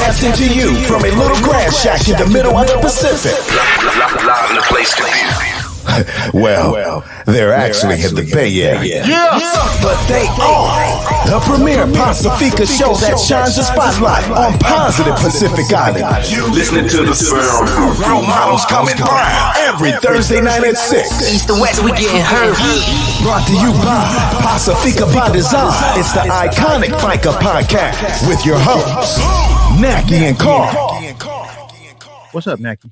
broadcasting to you from a little grass shack in the middle of the Pacific. Live in the place to be. Well, they're actually in the Bay Area. But they are the premier Fika show that shines a spotlight on positive Pacific Island. You listening to the sound. Role models coming brown every Thursday night at 6. East to west, we getting heard. Brought to you by Fika by Design. It's the iconic Faika podcast with your hosts, Naki and Carl. What's up, Naki?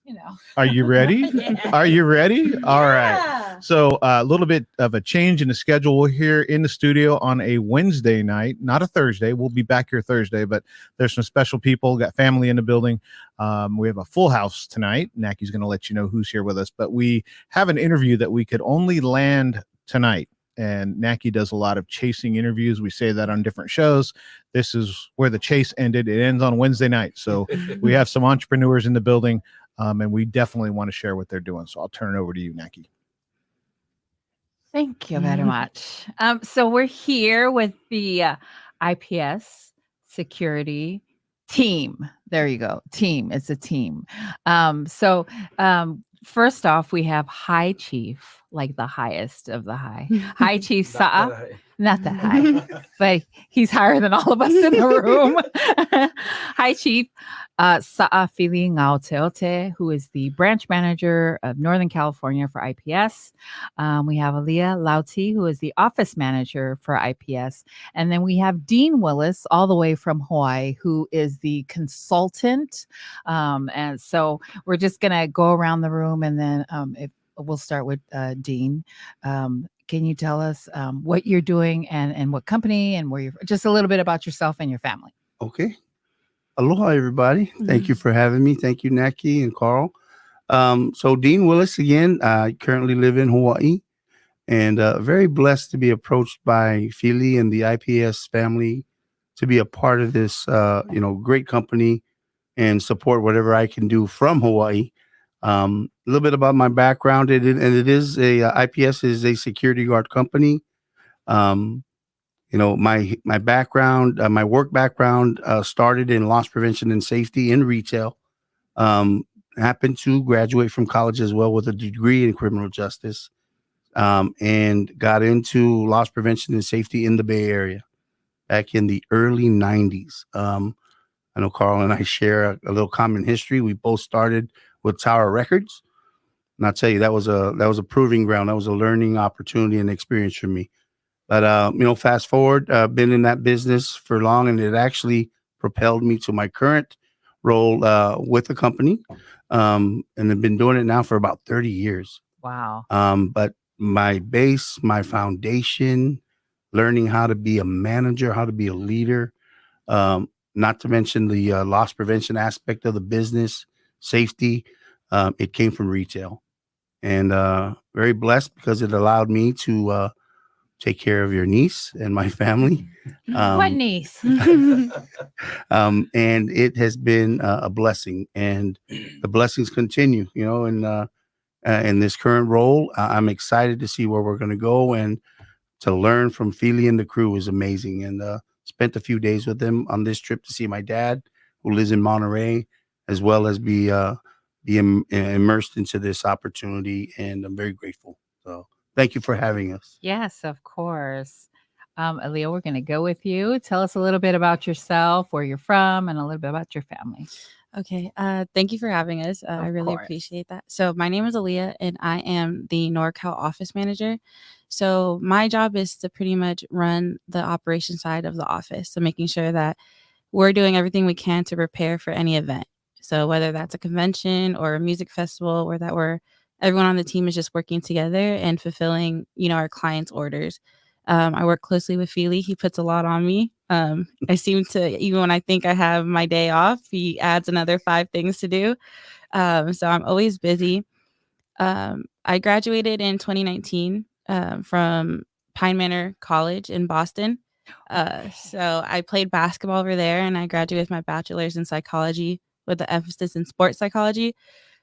You know. Are you ready? Yeah. Are you ready? All right. So a little bit of a change in the schedule. We're here in the studio on a Wednesday night, not a Thursday. We'll be back here Thursday, but there's some special people, got family in the building. We have a full house tonight. Naki's going to let you know who's here with us, but we have an interview that we could only land tonight. And Naki does a lot of chasing interviews. We say that on different shows. This is where the chase ended. It ends on Wednesday night. So we have some entrepreneurs in the building. And we definitely want to share what they're doing. So I'll turn it over to you, Naki. Thank you very much. So we're here with the IPS security team. There you go. Team. It's a team. First off, we have High Chief, like the highest of the high. High Chief Sa'a. Not that high, but he's higher than all of us in the room. Hi, Chief Sa'a Fili Gaoteote, who is the branch manager of Northern California for IPS. We have Aliyah Lauti, who is the office manager for IPS. And then we have Dean Willis, all the way from Hawaii, who is the consultant. And so we're just going to go around the room, and then we'll start with Dean. Can you tell us what you're doing and what company and where you're, just a little bit about yourself and your family? Okay. Aloha, everybody. Thank you for having me. Thank you, Naki and Carl. So Dean Willis again. I currently live in Hawaii, and very blessed to be approached by Fili and the IPS family to be a part of this, great company and support whatever I can do from Hawaii. A little bit about my background. IPS is a security guard company. My background, my work background started in loss prevention and safety in retail. Happened to graduate from college as well with a degree in criminal justice, and got into loss prevention and safety in the Bay Area back in the early 90s. I know Carl and I share a little common history. We both started with Tower Records. And I'll tell you, that was a proving ground. That was a learning opportunity and experience for me. But, fast forward, been in that business for long, and it actually propelled me to my current role with the company. And I've been doing it now for about 30 years. Wow. But my base, my foundation, learning how to be a manager, how to be a leader, not to mention the loss prevention aspect of the business, safety, it came from retail, and very blessed because it allowed me to take care of your niece and my family. What niece? And it has been a blessing, and the blessings continue, in this current role. I'm excited to see where we're going to go, and to learn from Fili and the crew is amazing. And spent a few days with them on this trip to see my dad, who lives in Monterey, as well as be immersed into this opportunity, and I'm very grateful. So thank you for having us. Yes, of course. Aliyah, we're going to go with you. Tell us a little bit about yourself, where you're from, and a little bit about your family. Okay. Thank you for having us. I really appreciate that. So my name is Aliyah, and I am the NorCal office manager. So my job is to pretty much run the operation side of the office. So making sure that we're doing everything we can to prepare for any event. So whether that's a convention or a music festival, or that everyone on the team is just working together and fulfilling, our clients' orders. I work closely with Fili. He puts a lot on me. I seem to, even when I think I have my day off, he adds another 5 things to do. So I'm always busy. I graduated in 2019 from Pine Manor College in Boston. So I played basketball over there, and I graduated with my bachelor's in psychology with an emphasis in sports psychology.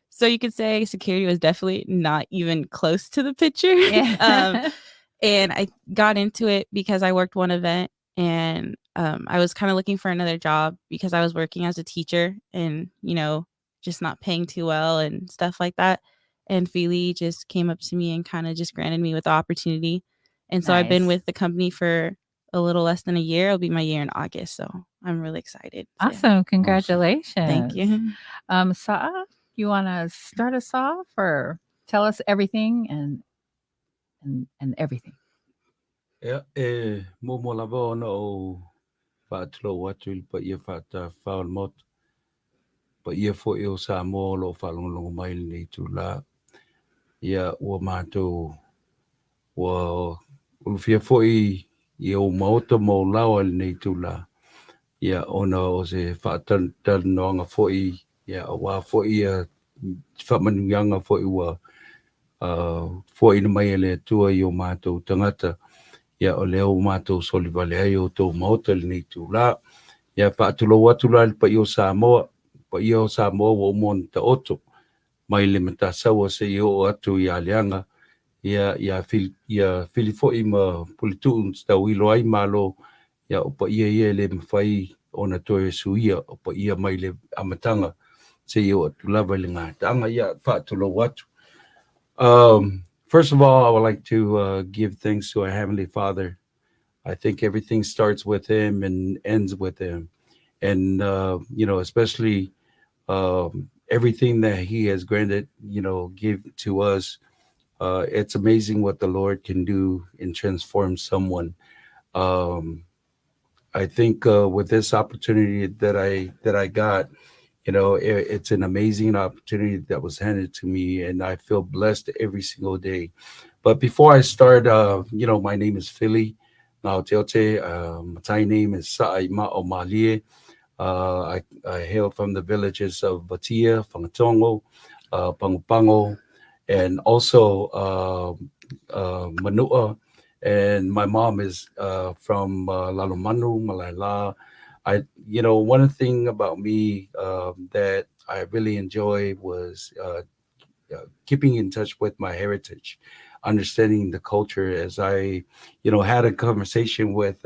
So you could say security was definitely not even close to the picture. Yeah. And I got into it because I worked one event and I was kind of looking for another job because I was working as a teacher and, just not paying too well and stuff like that. And Fili just came up to me and kind of just granted me with the opportunity. And so I've been Nice. with the company for a little less than a year. It'll be my year in August. So I'm really excited. So, Awesome. Congratulations. thank you. Sa'a, you want to start us off or tell us everything and everything? Yeah, mo lava ona o whaatilo watu ili pa ia whaata whaol mot. Pa ia fo i o sa mo lo whalongongo mai nei tu la. Ia ua mātou ua ulufia fo i o maota mo lawa nei tu la. Ia ona o se whaatan noanga fo ia wa fo ia whamanuianga fo i ua fo i na mai ele tua i o mātou tangata. Ia o leo mātou soli vale ai o tō maota nei tu la. Ia whaatulo watu la pa i o Samoa. Pa i o Samoa o mon ta oto. Mai le mata sawa se i o atu i aleanga. Ia fili fo i ma pulitu sta wilo ai malo. Ia o pa ia le mwhai o na toe suia. O pa ia mai le amatanga. Se i o atu lava le ngā tanga. Ia whaatulo watu. First of all, I would like to give thanks to our Heavenly Father. I think everything starts with Him and ends with Him. And, especially everything that He has granted, give to us. It's amazing what the Lord can do and transform someone. I think with this opportunity that I got, it's an amazing opportunity that was handed to me, and I feel blessed every single day. But before I start, my name is Fili Gaoteote. My Thai name is Sa'ima Omalie. I hail from the villages of Batia, Whangatongo, Pangupango, and also Manua. And my mom is from Lalomanu, Malaila. One thing about me that I really enjoy was keeping in touch with my heritage, understanding the culture. As I, had a conversation with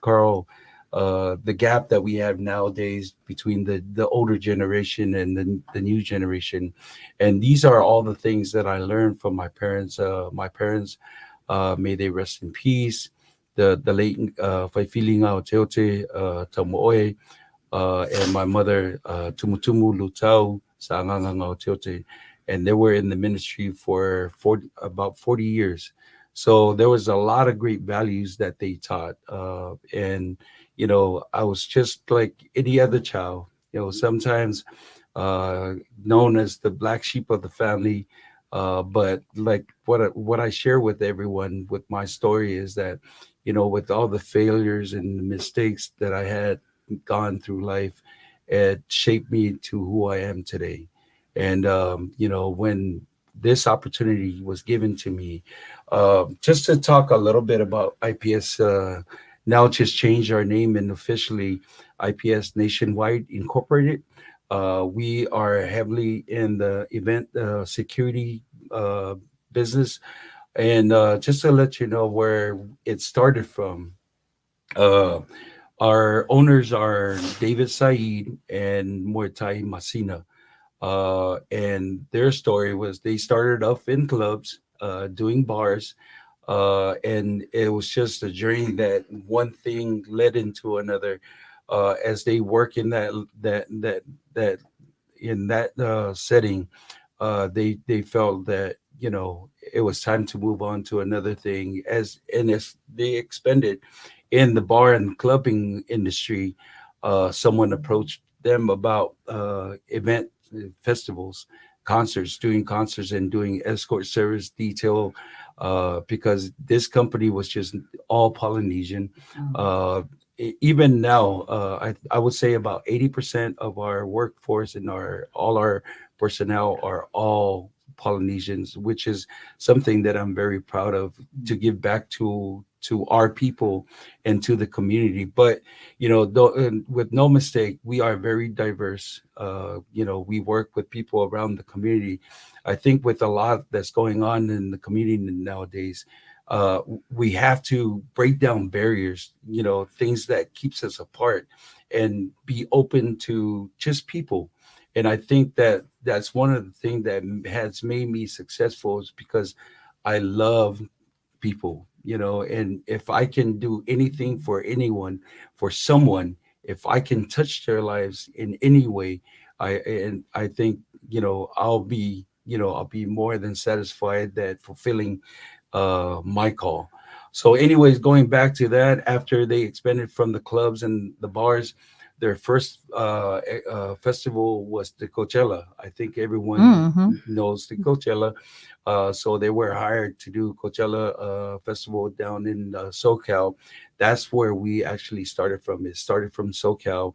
Carl, the gap that we have nowadays between the older generation and the new generation, and these are all the things that I learned from my parents. May they rest in peace. The late Fili Gaoteote Tamoe, and my mother Tumutumu Lutau Sanganga Gaoteote, and they were in the ministry for about 40 years. So there was a lot of great values that they taught, and I was just like any other child. Sometimes known as the black sheep of the family. But like what I share with everyone with my story is that, with all the failures and the mistakes that I had gone through life, it shaped me to who I am today. And, when this opportunity was given to me, just to talk a little bit about IPS, now just changed our name and officially IPS Nationwide Incorporated. We are heavily in the event security business. And just to let you know where it started from, our owners are David Said and Muay Masina. And their story was they started off in clubs, doing bars. And it was just a journey that one thing led into another. As they work in that setting, they felt that it was time to move on to another thing. As they expanded in the bar and clubbing industry, someone approached them about event festivals, doing concerts and doing escort service detail, because this company was just all Polynesian. Even now, I would say about 80% of our workforce and all our personnel are all Polynesians, which is something that I'm very proud of, to give back to our people and to the community. But with no mistake, we are very diverse. We work with people around the community. I think with a lot that's going on in the community nowadays, we have to break down barriers, things that keeps us apart, and be open to just people. And I think that that's one of the things that has made me successful, is because I love people, and if I can do anything for anyone, for someone, if I can touch their lives in any way, I think, I'll be more than satisfied, that fulfilling my call. So anyways, going back to that, after they expanded from the clubs and the bars, their first festival was the Coachella. I think everyone knows the Coachella. So they were hired to do Coachella festival down in SoCal. That's where we actually started from. It started from SoCal.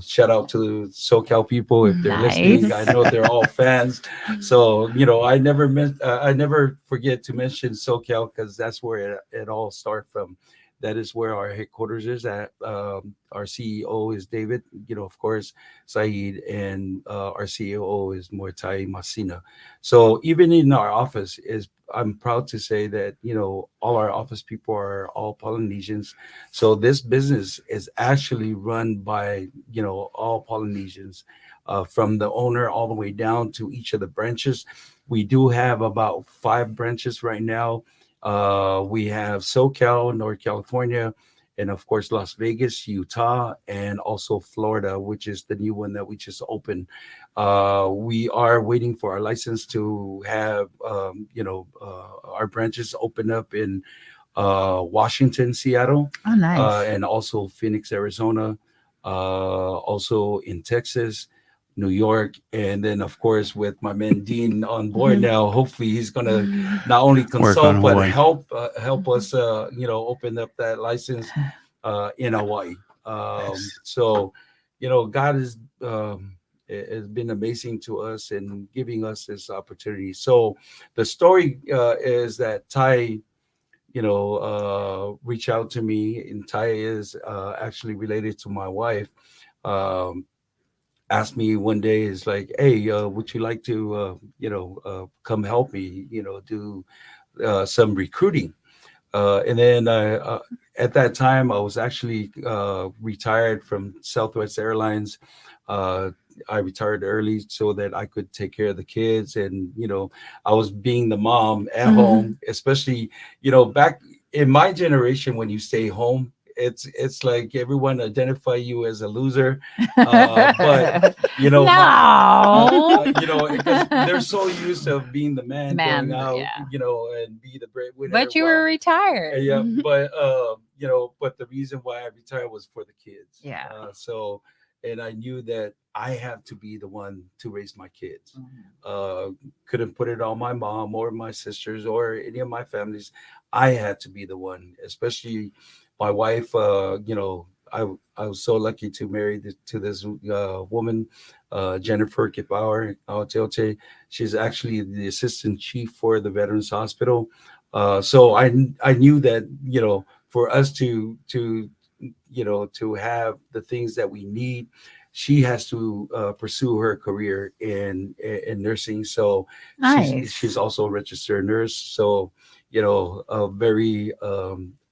Shout out to SoCal people if they're listening. I know they're all fans. So I never forget to mention SoCal, because that's where it all started from. That is where our headquarters is at. Our CEO is David, of course, Saeed, and our COO is Mortai Masina. So even in our office, I'm proud to say that, all our office people are all Polynesians. So this business is actually run by, all Polynesians, from the owner all the way down to each of the branches. We do have about 5 branches right now. We have SoCal, North California, and of course Las Vegas, Utah, and also Florida, which is the new one that we just opened. We are waiting for our license to have our branches open up in Washington, Seattle, and also Phoenix, Arizona, also in Texas, New York, and then of course with my man Dean on board now, hopefully he's gonna not only consult but help us open up that license in Hawaii. So God has been amazing to us and giving us this opportunity. So the story is that Ty reached out to me, and Ty is actually related to my wife. Asked me one day, is like, hey, would you like to come help me do some recruiting? And then at that time I was actually retired from Southwest Airlines. I retired early so that I could take care of the kids, and I was being the mom at home, especially back in my generation. When you stay home, it's like everyone identify you as a loser, but because they're so used to being the man going out, and be the breadwinner. But you were retired. Yeah, but but the reason why I retired was for the kids. So, and I knew that I have to be the one to raise my kids. Couldn't put it on my mom or my sisters or any of my families. I had to be the one, especially my wife. I was so lucky to marry to this woman, Jennifer Gaoteote. She's actually the assistant chief for the Veterans Hospital. So I knew that for us to have the things that we need, she has to pursue her career in nursing. So she's also a registered nurse. So a very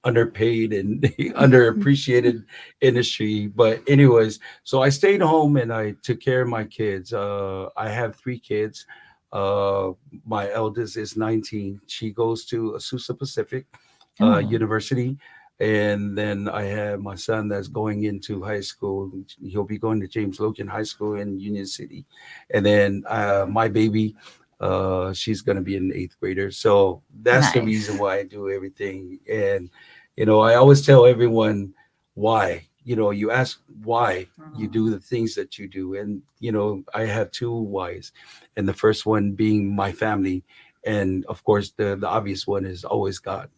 underpaid and underappreciated industry. But anyways, so I stayed home and I took care of my kids. I have 3 kids. My eldest is 19. She goes to Azusa Pacific University. And then I have my son that's going into high school. He'll be going to James Logan High School in Union City. And then my baby, she's going to be an 8th grader. So that's the reason why I do everything. And, I always tell everyone why. You ask why you do the things that you do. And, I have 2 whys. And the first one being my family. And, of course, the obvious one is always God.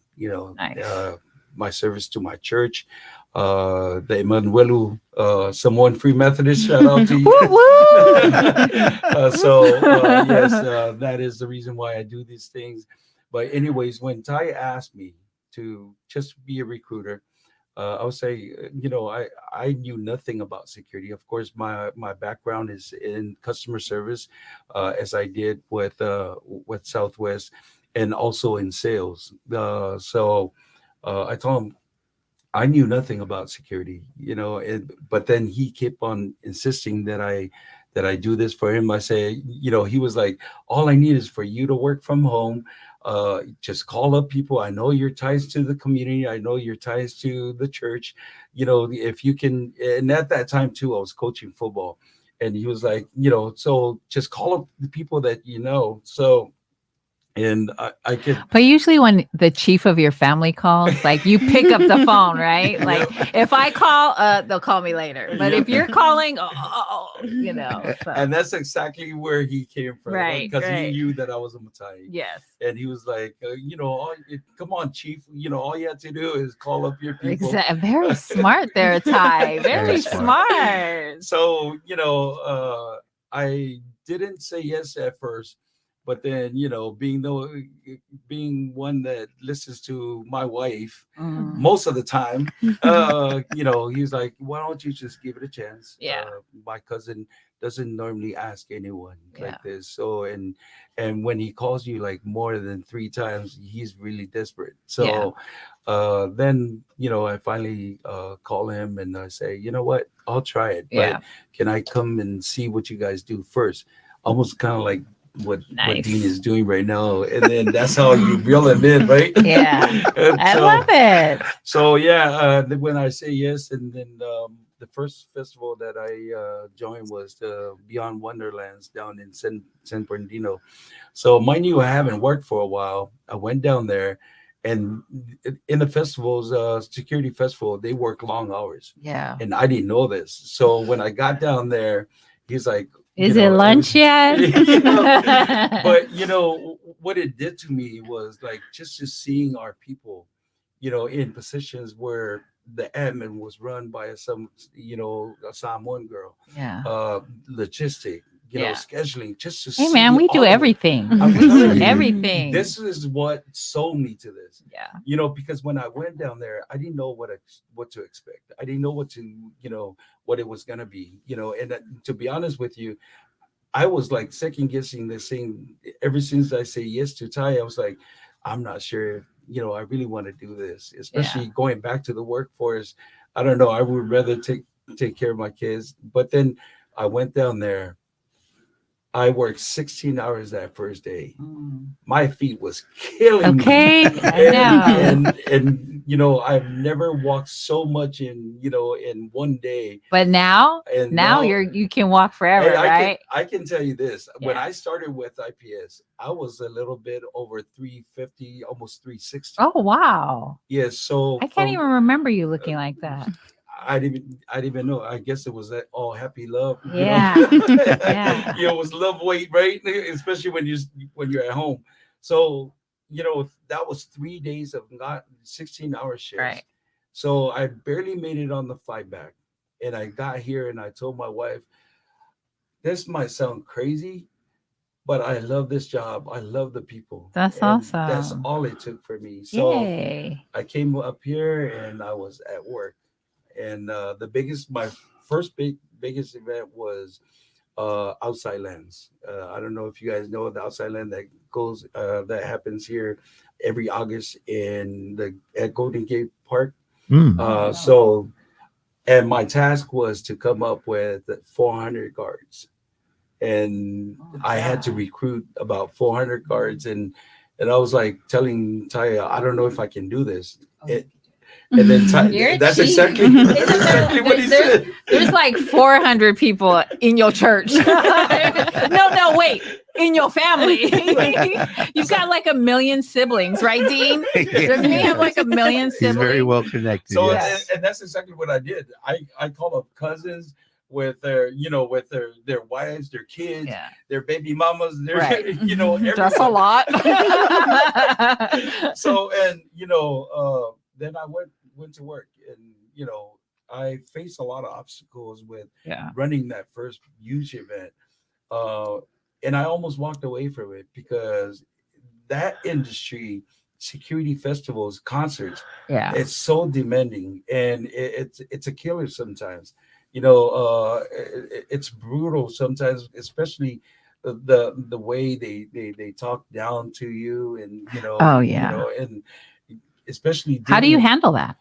My service to my church, the Emanuelu Samoan Free Methodist. Shout out to you. Yes, that is the reason why I do these things. But anyways, when Ty asked me to just be a recruiter, I would say, I knew nothing about security. Of course, my background is in customer service, as I did with Southwest. and also in sales. So I told him I knew nothing about security, but then he kept on insisting that I do this for him. I say, he was like, all I need is for you to work from home. Just call up people. I know your ties to the community. I know your ties to the church. If you can, and at that time too, I was coaching football, and he was like, so just call up the people that you know. So. And I could. But usually when the chief of your family calls, like you pick up the phone, right? Like if I call, they'll call me later. But if you're calling, So. And that's exactly where he came from, right? Because right. he knew that I was a Matai. Yes. And he was like, come on, chief. All you have to do is call up your people. Exactly. Very smart there, Ty. Very smart. So, I didn't say yes at first. But then, being one that listens to my wife most of the time, he's like, why don't you just give it a chance? Yeah. My cousin doesn't normally ask anyone like this. So, and when he calls you like more than 3 times, he's really desperate. So then, I finally call him and I say, you know what, I'll try it. But can I come and see what you guys do first? Almost kind of like what Dean is doing right now, and then that's how you reel him in, right? Yeah. I love it. So when I say yes, and then the first festival that I joined was the Beyond Wonderlands down in San Bernardino. So mind you, I haven't worked for a while. I went down there, and in the festivals, security festival, they work long hours. Yeah. And I didn't know this. So when I got down there, he's like, is it lunch yet? But what it did to me was like just seeing our people, in positions where the admin was run by a Samoan girl. Yeah. Logistic, scheduling, just to hey man, we do everything. Everything. This is what sold me to this. Yeah. Because when I went down there, I didn't know what to expect. I didn't know what it was gonna be. And to be honest with you, I was like second guessing this thing ever since I say yes to Ty. I was like, I'm not sure if, I really want to do this, especially going back to the workforce. I don't know. I would rather take care of my kids. But then I went down there. I worked 16 hours that first day. My feet was killing me. And I've never walked so much in one day. But now you can walk forever, right? I can tell you this. When I started with IPS, I was a little bit over 350, almost 360. Oh wow. Yes. So I can't even remember you looking like that. I didn't even know. I guess it was that all happy love. Yeah. Yeah. It was love weight, right? Especially when you're at home. So, that was 3 days of not 16-hour shifts. Right. So I barely made it on the flight back. And I got here and I told my wife, this might sound crazy, but I love this job. I love the people. That's awesome. That's all it took for me. So Yay. I came up here and I was at work. And my first biggest event was Outside Lands. I don't know if you guys know the Outside Land that happens here every August at Golden Gate Park. So, and my task was to come up with 400 guards, and I had to recruit about 400 guards, and I was like telling Taya, I don't know if I can do this. And then that's exactly what he said. There's like 400 people in your church. No, wait. In your family. You've got like 1 million siblings, right, Dean? Doesn't he have like 1 million siblings? He's very well connected. So, and that's exactly what I did. I called up cousins with their wives, their kids, their baby mamas, everybody. That's a lot. So, and then I went to work, and I faced a lot of obstacles with running that first huge event, and I almost walked away from it because that industry, security festivals, concerts, it's so demanding, and it's a killer sometimes. It's brutal sometimes, especially the way they talk down to you, and Oh, yeah. and especially How do you dealing- handle that?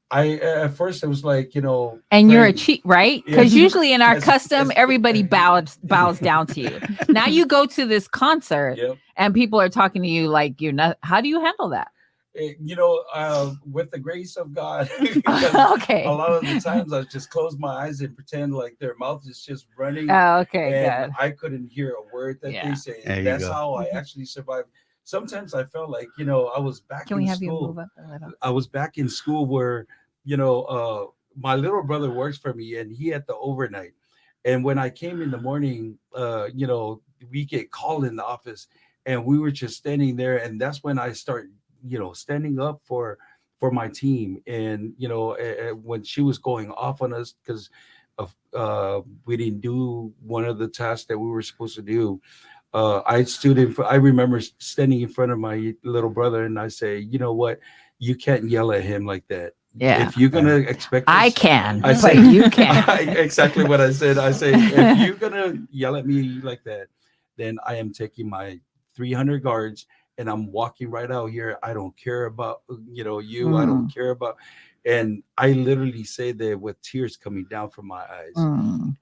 I at first it was like And you're a praying. cheat, right? Because Yes. usually in our Yes. custom, Yes. everybody bows down to you. Now you go to this concert Yep. and people are talking to you like you're not. How do you handle that? With the grace of God. Okay. A lot of the times I just close my eyes and pretend like their mouth is just running. Oh, okay, and good. I couldn't hear a word that Yeah. they say. There you That's go. how I actually survived. Sometimes I felt like I was back Can in we have you school. move up a little? I was back in school where my little brother works for me, and he had the overnight. And when I came in the morning, we get called in the office, and we were just standing there, and that's when I start standing up for my team. And when she was going off on us because of we didn't do one of the tasks that we were supposed to do, I remember standing in front of my little brother, and I say, you know what, you can't yell at him like that. Yeah. If you're gonna expect I this, can, I but say you can't. exactly what I said. I say, if you're gonna yell at me like that, then I am taking my 300 guards and I'm walking right out here. I don't care about you. I don't care about. And I literally say that with tears coming down from my eyes.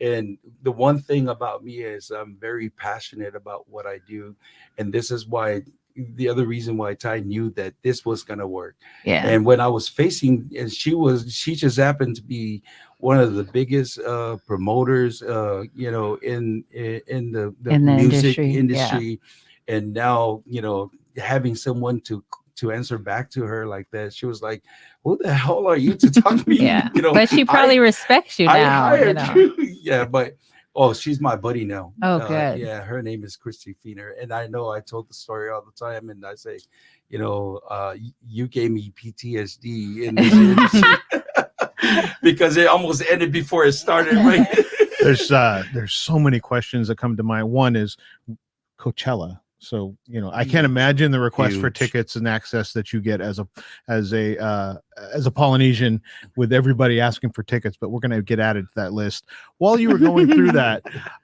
And the one thing about me is I'm very passionate about what I do, and this is why. The other reason why Ty knew that this was gonna work. Yeah. And when I was facing, and she just happened to be one of the biggest promoters, in the In the music industry, industry. And now, having someone to answer back to her like that, she was like, "Who the hell are you to talk to me?" Yeah. But she probably respects you I now. hired you. Yeah, but she's my buddy now. Oh, good. Yeah, her name is Christy Feener, and I know I told the story all the time, and I say, you gave me PTSD in this industry because it almost ended before it started. Right? There's so many questions that come to mind. One is Coachella. So I can't imagine the request for tickets and access that you get as a Polynesian, with everybody asking for tickets. But we're going to get added to that list. While you were going through that,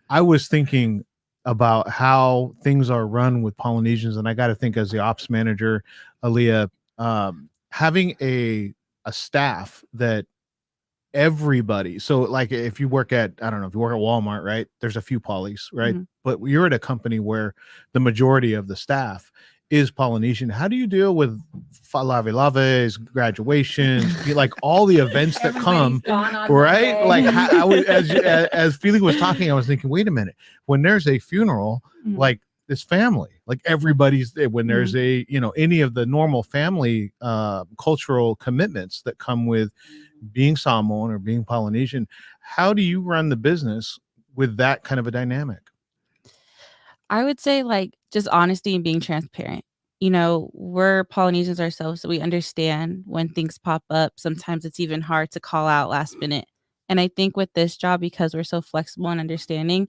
I was thinking about how things are run with Polynesians, and I got to think, as the ops manager, Aaliyah, having a staff that everybody. So like if you work at, I don't know, if you work at Walmart, right? There's a few polys, right? Mhm. But you're at a company where the majority of the staff is Polynesian. How do you deal with laves, graduations, like all the events that come, right? Like as Fili was talking, I was thinking, wait a minute, when there's a funeral, like this family, like everybody's there. When there's a, any of the normal family cultural commitments that come with being Samoan or being Polynesian, how do you run the business with that kind of a dynamic? I would say just honesty and being transparent. We're Polynesians ourselves, so we understand when things pop up. Sometimes it's even hard to call out last minute. And I think with this job, because we're so flexible and understanding,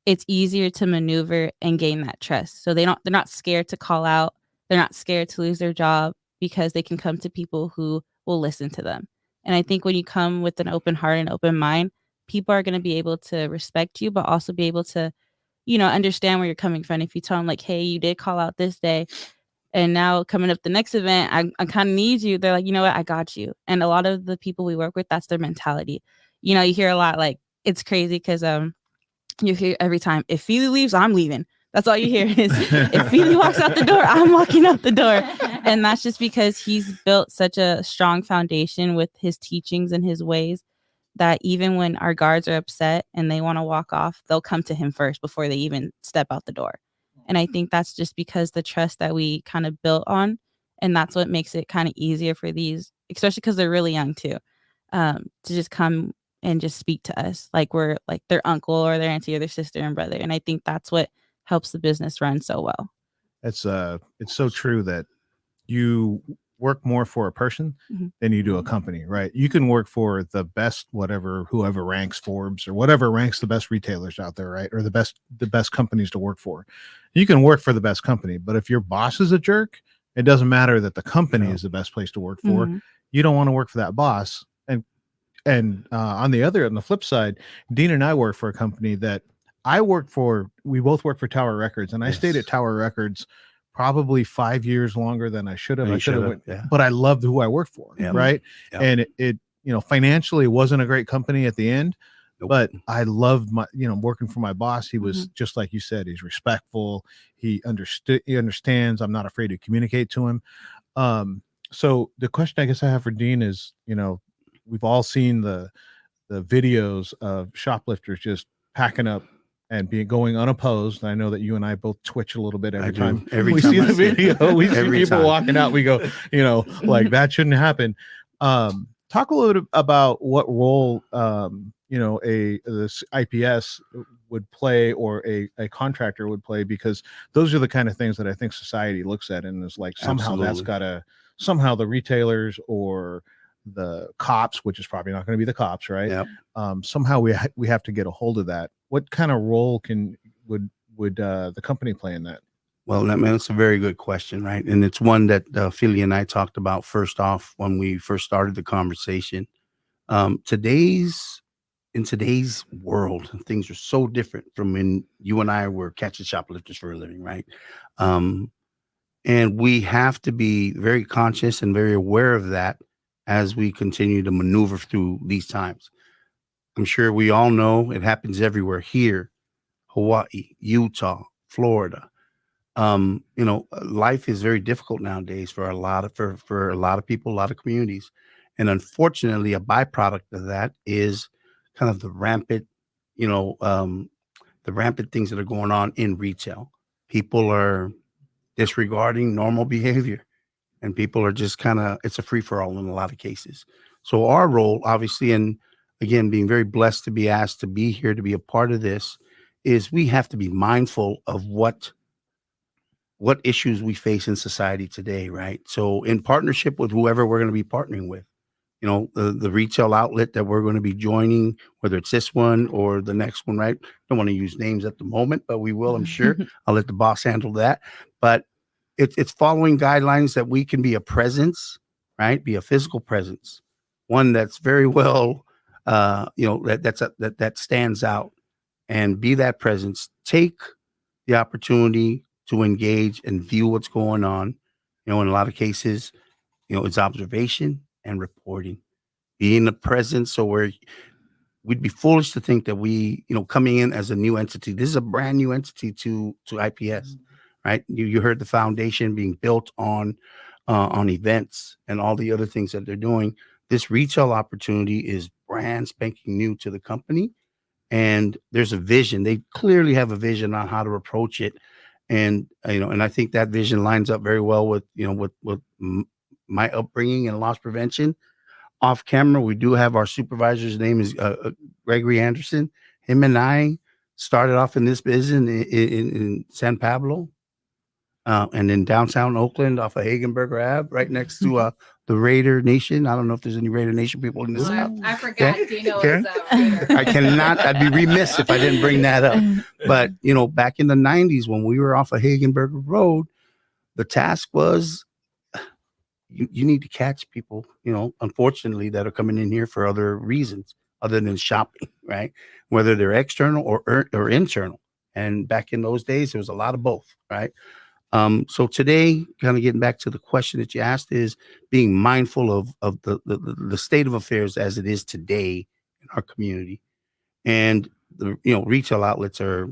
it's easier to maneuver and gain that trust. So they're not scared to call out. They're not scared to lose their job because they can come to people who will listen to them. And I think when you come with an open heart and open mind, people are going to be able to respect you, but also be able to, understand where you're coming from. If you tell them hey, you did call out this day, and now coming up the next event, I kind of need you. They're like, you know what, I got you. And a lot of the people we work with, that's their mentality. You hear a lot, it's crazy because you hear every time, if Fili leaves, I'm leaving. That's all you hear is, if Fili walks out the door, I'm walking out the door. And that's just because he's built such a strong foundation with his teachings and his ways that even when our guards are upset and they want to walk off, they'll come to him first before they even step out the door. And I think that's just because the trust that we kind of built on. And that's what makes it kind of easier for these, especially because they're really young too, to just come and just speak to us like we're like their uncle or their auntie or their sister and brother. And I think that's what helps the business run so well. It's so true that you work more for a person than you do a company, right? You can work for the best, whoever ranks Forbes or whatever ranks the best retailers out there, right? Or the best companies to work for. You can work for the best company, but if your boss is a jerk, it doesn't matter that the company is the best place to work for. You don't want to work for that boss. And on the flip side, Dean and I work for a company that we both worked for Tower Records, and I stayed at Tower Records probably 5 years longer than I should have. But I loved who I worked for, right? Yep. And it financially wasn't a great company at the end, but I loved working for my boss. He was just like you said, he's respectful. He understands. I'm not afraid to communicate to him. So the question I guess I have for Dean is, we've all seen the videos of shoplifters just packing up and going unopposed. I know that you and I both twitch a little bit every time we see the video. We see people walking out. We go, like that shouldn't happen. Talk a little bit about what role, this IPS would play or a contractor would play, because those are the kind of things that I think society looks at and is like, somehow somehow the retailers or the cops, which is probably not going to be the cops, right? Yep. Somehow we have to get a hold of that. What kind of role would the company play in that? Well, that's a very good question, right? And it's one that Fili and I talked about first off when we first started the conversation. In today's world, things are so different from when you and I were catching shoplifters for a living, right? And we have to be very conscious and very aware of that as we continue to maneuver through these times. I'm sure we all know it happens everywhere here, Hawaii, Utah, Florida. Life is very difficult nowadays for a lot of people, a lot of communities. And unfortunately, a byproduct of that is kind of the rampant things that are going on in retail. People are disregarding normal behavior, and people are just it's a free-for-all in a lot of cases. So our role, obviously, and again, being very blessed to be asked to be here, to be a part of this, is we have to be mindful of what issues we face in society today, right? So in partnership with whoever we're going to be partnering with, the retail outlet that we're going to be joining, whether it's this one or the next one, right? Don't want to use names at the moment, but we will, I'm sure. I'll let the boss handle that. But it's following guidelines that we can be a presence, right? Be a physical presence, one that's very well, that stands out, and be that presence. Take the opportunity to engage and view what's going on. In a lot of cases, it's observation and reporting, being a presence. So we'd be foolish to think that we, coming in as a new entity, this is a brand new entity to IPS, right? You heard the foundation being built on events and all the other things that they're doing. This retail opportunity is brand spanking new to the company. And there's a vision. They clearly have a vision on how to approach it. And, and I think that vision lines up very well with, with my upbringing and loss prevention. Off camera, we do have our supervisor's name is Gregory Anderson. Him and I started off in this business in San Pablo, and in downtown Oakland off of Hagenberger Ave, right next to the Raider Nation. I don't know if there's any Raider Nation people in this house. I forgot. Dino is Raider. I'd be remiss if I didn't bring that up. But, back in the 90s when we were off of Hagenberger Road, the task was you need to catch people, unfortunately, that are coming in here for other reasons other than shopping, right? Whether they're external or internal. And back in those days, there was a lot of both, right? So today, kind of getting back to the question that you asked, is being mindful of the state of affairs as it is today in our community. And the retail outlets are,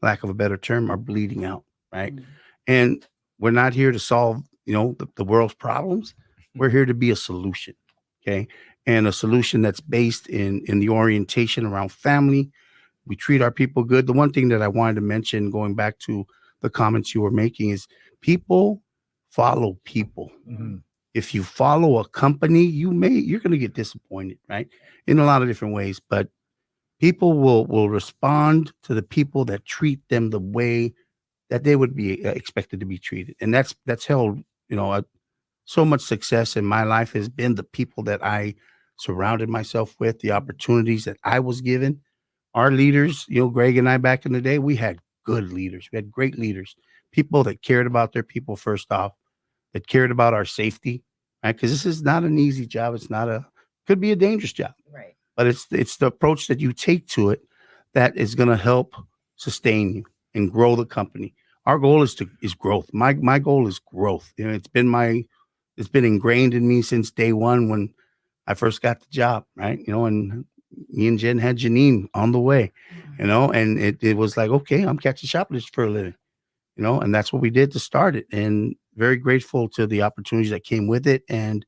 lack of a better term, are bleeding out, right? Mm-hmm. And we're not here to solve the world's problems. We're here to be a solution, okay? And a solution that's based in the orientation around family. We treat our people good. The one thing that I wanted to mention, going back to the comments you were making, is people follow people. Mm-hmm. If you follow a company, you're going to get disappointed, right? In a lot of different ways, but people will respond to the people that treat them the way that they would be expected to be treated. And that's held, so much success in my life has been the people that I surrounded myself with, the opportunities that I was given. Our leaders, Greg and I back in the day, we had good leaders. We had great leaders, people that cared about their people first off, that cared about our safety, right? Because this is not an easy job. Could be a dangerous job, right? But it's the approach that you take to it that is going to help sustain you and grow the company. Our goal is growth. My goal is growth. It's been ingrained in me since day one when I first got the job, right? And me and Jen had Janine on the way, and it was like, okay, I'm catching shoplifters for a living, and that's what we did to start it. And very grateful to the opportunities that came with it. And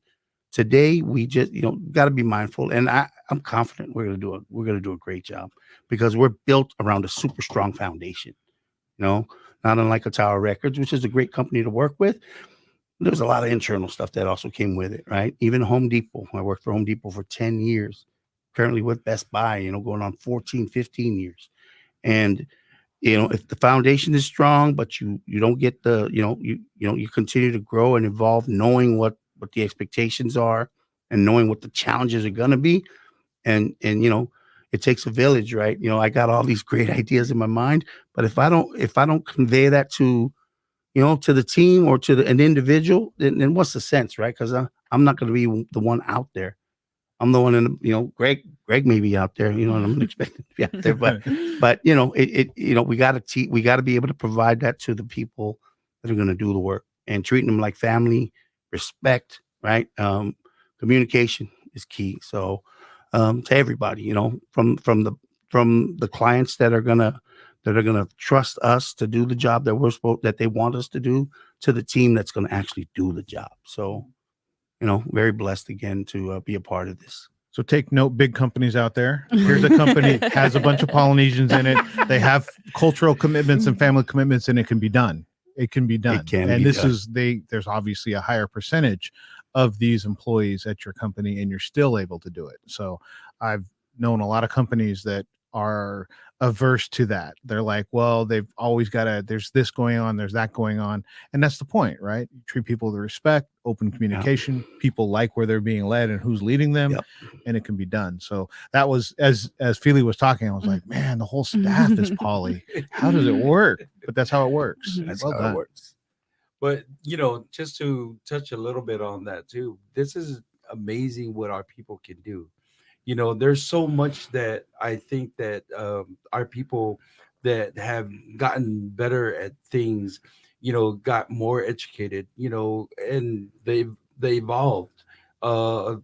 today we just, got to be mindful. And I'm confident we're going to do a great job because we're built around a super strong foundation, not unlike a Tower Records, which is a great company to work with. There's a lot of internal stuff that also came with it, right? Even Home Depot. I worked for Home Depot for 10 years, currently with Best Buy, going on 14, 15 years. And, if the foundation is strong, but you don't get you continue to grow and evolve, knowing what the expectations are and knowing what the challenges are going to be. And, it takes a village, right? I got all these great ideas in my mind, but if I don't convey that to the team or to an individual, then what's the sense, right? Because I'm not going to be the one out there. I'm the one in Greg may be out there, and I'm expecting to be out there, but we got to be able to provide that to the people that are going to do the work and treating them like family, respect, right? Communication is key. So to everybody, from the clients that are gonna trust us to do the job that they want us to do, to the team that's gonna actually do the job. So, very blessed again to be a part of this. So take note, big companies out there. Here's a company has a bunch of Polynesians in it. They have cultural commitments and family commitments, and it can be done. It can be done. There's obviously a higher percentage of these employees at your company, and you're still able to do it. So I've known a lot of companies that are averse to that. They're like, well, they've always there's this going on, there's that going on. And that's the point, right? You treat people with respect, open communication. People like where they're being led and who's leading them, and it can be done. So that was, as Fili was talking, I was like, man, the whole staff is poly. How does it work? But that's how it works. That's how it works. But, just to touch a little bit on that too, this is amazing what our people can do. There's so much that I think that our people that have gotten better at things, got more educated, and they evolved of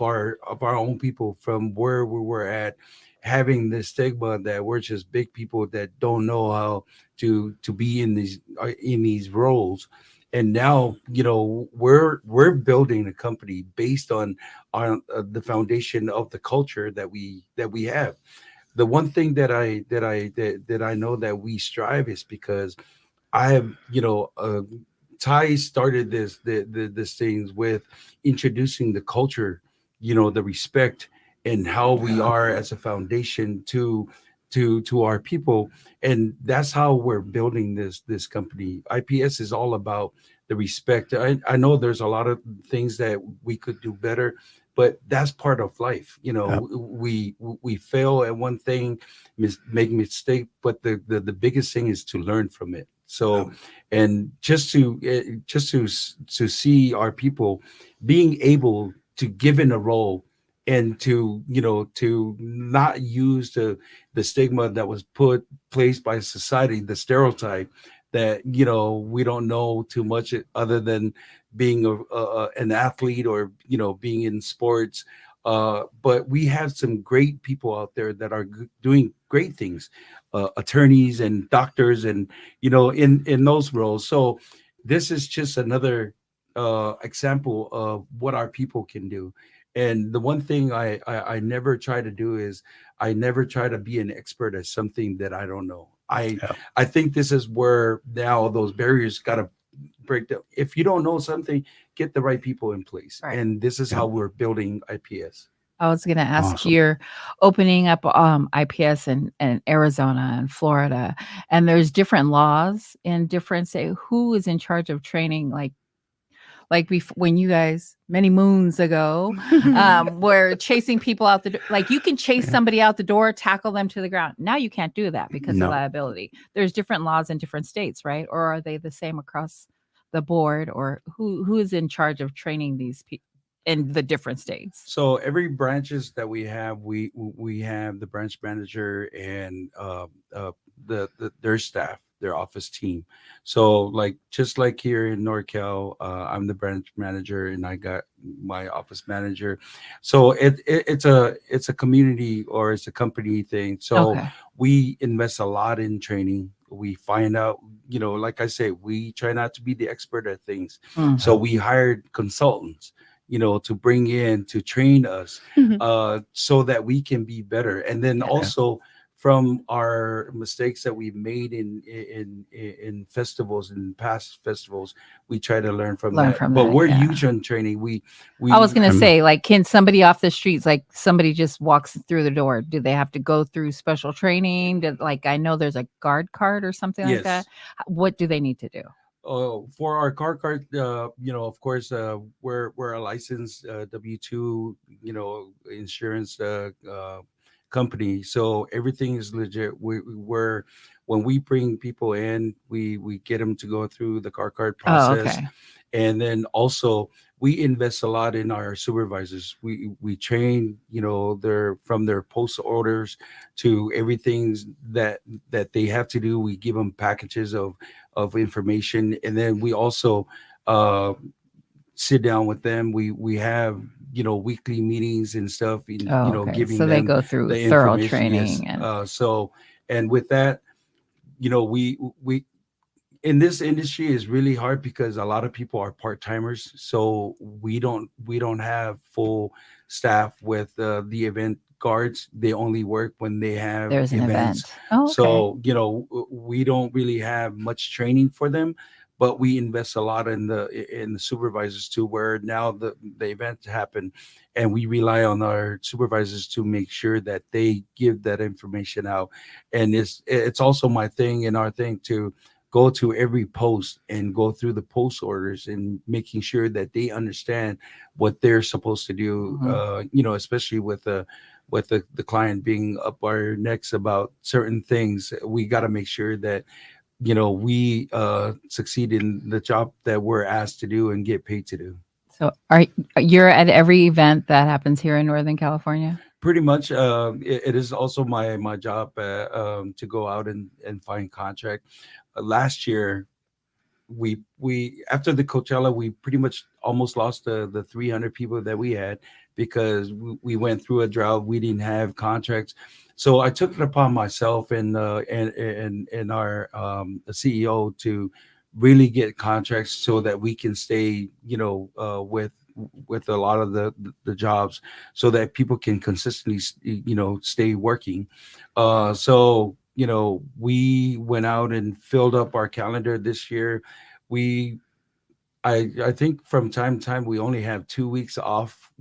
our own people from where we were at, having the stigma that we're just big people that don't know how to be in these roles. And now, we're building a company based on the foundation of the culture that we have. The one thing that I know that we strive is because I have, Ty started this things with introducing the culture, the respect and how we are as a foundation to our people. And that's how we're building this company. IPS is all about the respect. I know there's a lot of things that we could do better, but that's part of life. We fail at one thing, make mistake, but the biggest thing is to learn from it. So, and just to see our people being able to give in a role and to not use the stigma that was placed by society, the stereotype that we don't know too much other than being an athlete or being in sports, but we have some great people out there that are doing great things, attorneys and doctors and in those roles. So this is just another example of what our people can do. And the one thing I never try to do is I never try to be an expert at something that I don't know. I think this is where now those barriers got to break down. If you don't know something, get the right people in place. Right. And this is how we're building IPS. I was going to ask, you're opening up IPS in Arizona and Florida, and there's different laws in different states. Who is in charge of training, when you guys many moons ago were chasing people out the door? Like, you can chase somebody out the door, tackle them to the ground. Now you can't do that because of liability. There's different laws in different states, right? Or are they the same across the board? Or who is in charge of training these people in the different states? So every branches that we have the branch manager and their staff, their office team. So like just like here in NorCal, I'm the branch manager and I got my office manager. So it's a community or it's a company thing. So Okay. we invest a lot in training. We find out, like I say, we try not to be the expert at things. Mm. So we hired consultants, to bring in to train us, so that we can be better. And then also from our mistakes that we've made in festivals and past festivals, we try to learn from that. But we're huge on training. We I was gonna say, like, can somebody off the streets, like somebody just walks through the door, do they have to go through special training? Like, I know there's a guard card or something like that. What do they need to do? For our car card, of course, we're a licensed W-2, insurance company, so everything is legit. We're when we bring people in, we get them to go through the car card process, and then also we invest a lot in our supervisors. We train, their from their post orders to everything that they have to do. We give them packages of information, and then we also sit down with them. We have weekly meetings and stuff, giving so them they go through the thorough information. training. Yes. And And with that, we in this industry is really hard because a lot of people are part-timers, so we don't have full staff with the event guards. They only work when they have there's an events. event. So we don't really have much training for them, but we invest a lot in the supervisors too, where now the events happen and we rely on our supervisors to make sure that they give that information out. And it's also my thing and our thing to go to every post and go through the post orders and making sure that they understand what they're supposed to do, especially with the client being up our necks about certain things. We got to make sure that we succeed in the job that we're asked to do and get paid to do. So you're at every event that happens here in Northern California? Pretty much. It is also my job to go out and find contract. Last year, we after the Coachella, we pretty much almost lost the 300 people that we had because we went through a drought. We didn't have contracts. So I took it upon myself and our CEO to really get contracts so that we can stay, with a lot of the jobs, so that people can consistently, stay working. So we went out and filled up our calendar this year. I think from time to time we only have 2 weeks off.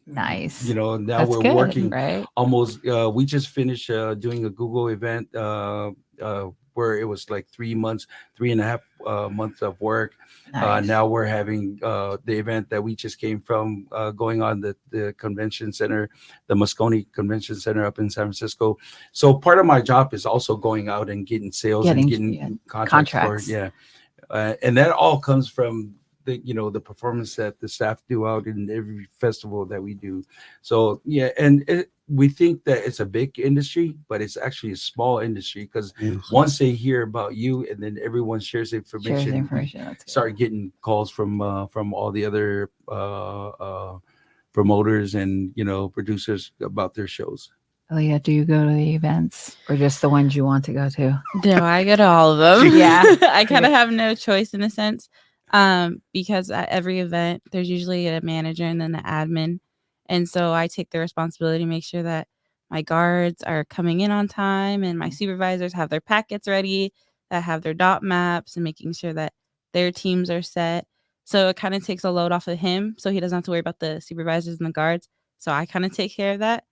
Nice. Now That's we're good, working right? almost. We just finished doing a Google event where it was like 3.5 months of work. Nice. Now we're having the event that we just came from, going on the convention center, the Moscone Convention Center up in San Francisco. So part of my job is also going out and getting sales and getting contracts. And that all comes from the performance that the staff do out in every festival that we do. So we think that it's a big industry, but it's actually a small industry because once they hear about you and then everyone shares information, start getting calls from all the other promoters and producers about their shows. Leah, do you go to the events or just the ones you want to go to? No, I go to all of them. Yeah. I kind of have no choice in a sense, because at every event there's usually a manager and then the admin, and so I take the responsibility to make sure that my guards are coming in on time and my supervisors have their packets ready, that have their dot maps, and making sure that their teams are set. So it kind of takes a load off of him, so he doesn't have to worry about the supervisors and the guards. So I kind of take care of that.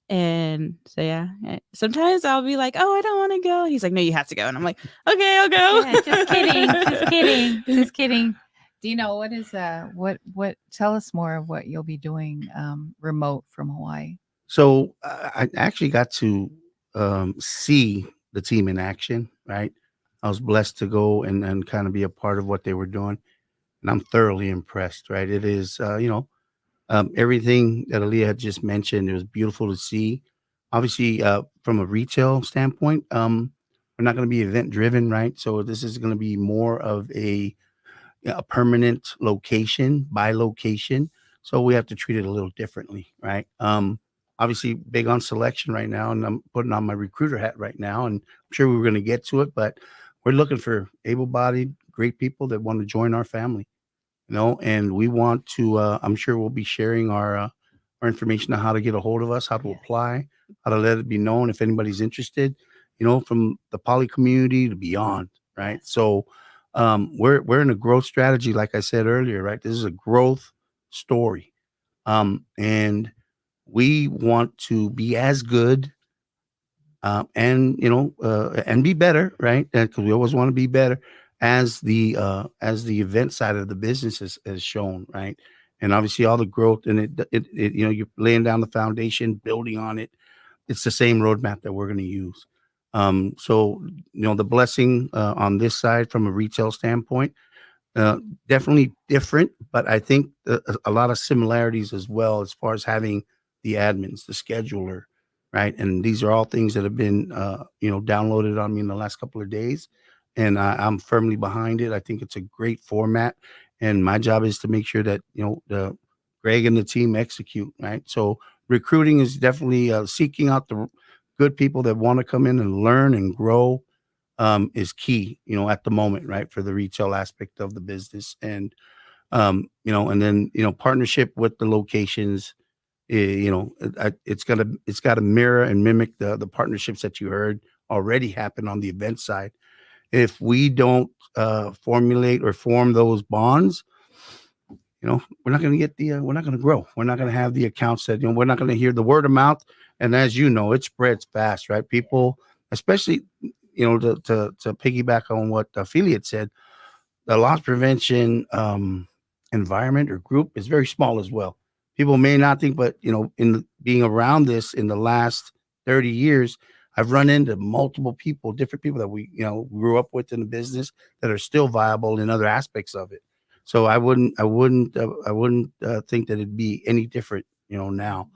And so sometimes I'll be like, oh, I don't want to go. He's like, no, you have to go. And I'm like, okay, I'll go. Yeah, just kidding. Just kidding. Just kidding. Dino, what is what tell us more of what you'll be doing remote from Hawaii? So I actually got to see the team in action, right? I was blessed to go and kind of be a part of what they were doing. And I'm thoroughly impressed, right? It is, everything that Aaliyah had just mentioned, it was beautiful to see. Obviously, from a retail standpoint, we're not going to be event driven, right? So this is going to be more of a permanent location by location. So we have to treat it a little differently, right? Obviously big on selection right now, and I'm putting on my recruiter hat right now, and I'm sure we were going to get to it, but we're looking for able-bodied, great people that want to join our family, and we want to, I'm sure we'll be sharing our information on how to get a hold of us, how to apply, how to let it be known if anybody's interested, from the poly community to beyond, right? So we're in a growth strategy, like I said earlier, right? This is a growth story. And we want to be as good and be better, right? Because we always want to be better as the event side of the business has shown, right? And obviously all the growth and it you're laying down the foundation, building on it. It's the same roadmap that we're going to use. So the blessing on this side from a retail standpoint, definitely different, but I think a lot of similarities as well as far as having the admins, the scheduler, right? And these are all things that have been downloaded on me in the last couple of days, and I'm firmly behind it. I think it's a great format, and my job is to make sure that the Greg and the team execute, right? So recruiting is definitely seeking out the good people that want to come in and learn and grow is key, at the moment, right, for the retail aspect of the business. And and then partnership with the locations, it's got to mirror and mimic the partnerships that you heard already happen on the event side. If we don't formulate or form those bonds, we're not going to get we're not going to grow. We're not going to have the accounts that, we're not going to hear the word of mouth. And as it spreads fast, right? People, especially, to piggyback on what Fili had said, the loss prevention environment or group is very small as well. People may not think, but, in being around this in the last 30 years, I've run into multiple people, different people that we, grew up with in the business that are still viable in other aspects of it. So I wouldn't think that it'd be any different, now.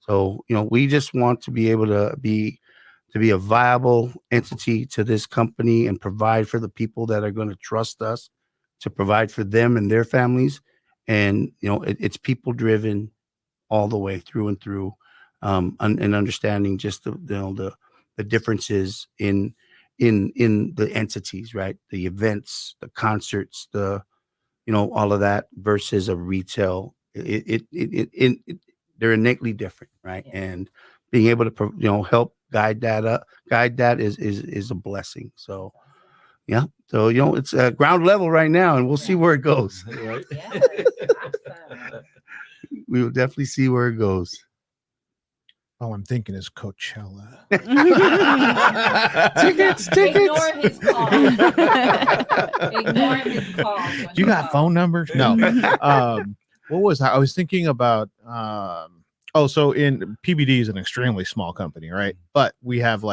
So, we just want to be able to be a viable entity to this company and provide for the people that are going to trust us to provide for them and their families. And, it's people driven all the way through and through, and understanding just the differences in the entities, right? The events, the concerts, all of that versus a retail, they're innately different, right? Yeah. And being able to help guide that is a blessing. So yeah, so it's ground level right now, and we'll see where it goes. Right. Yes, awesome. We will definitely see where it goes. All I'm thinking is Coachella. Tickets. Ignore his calls. Ignore his calls. You got phone numbers? No. What was I was thinking about? So in PBD is an extremely small company, right? But we have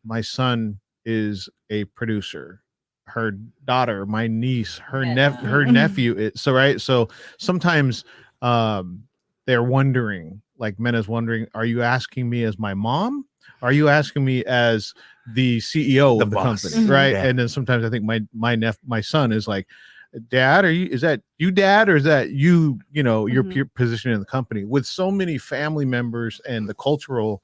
my son is a producer. Her daughter, my niece, her nephew is right. So sometimes they're wondering, Mena's wondering, are you asking me as my mom? Are you asking me as the CEO of the company? Right. Yeah. And then sometimes I think my son is like, Dad, is that you, Dad, or is that you, your position in the company? With so many family members and the cultural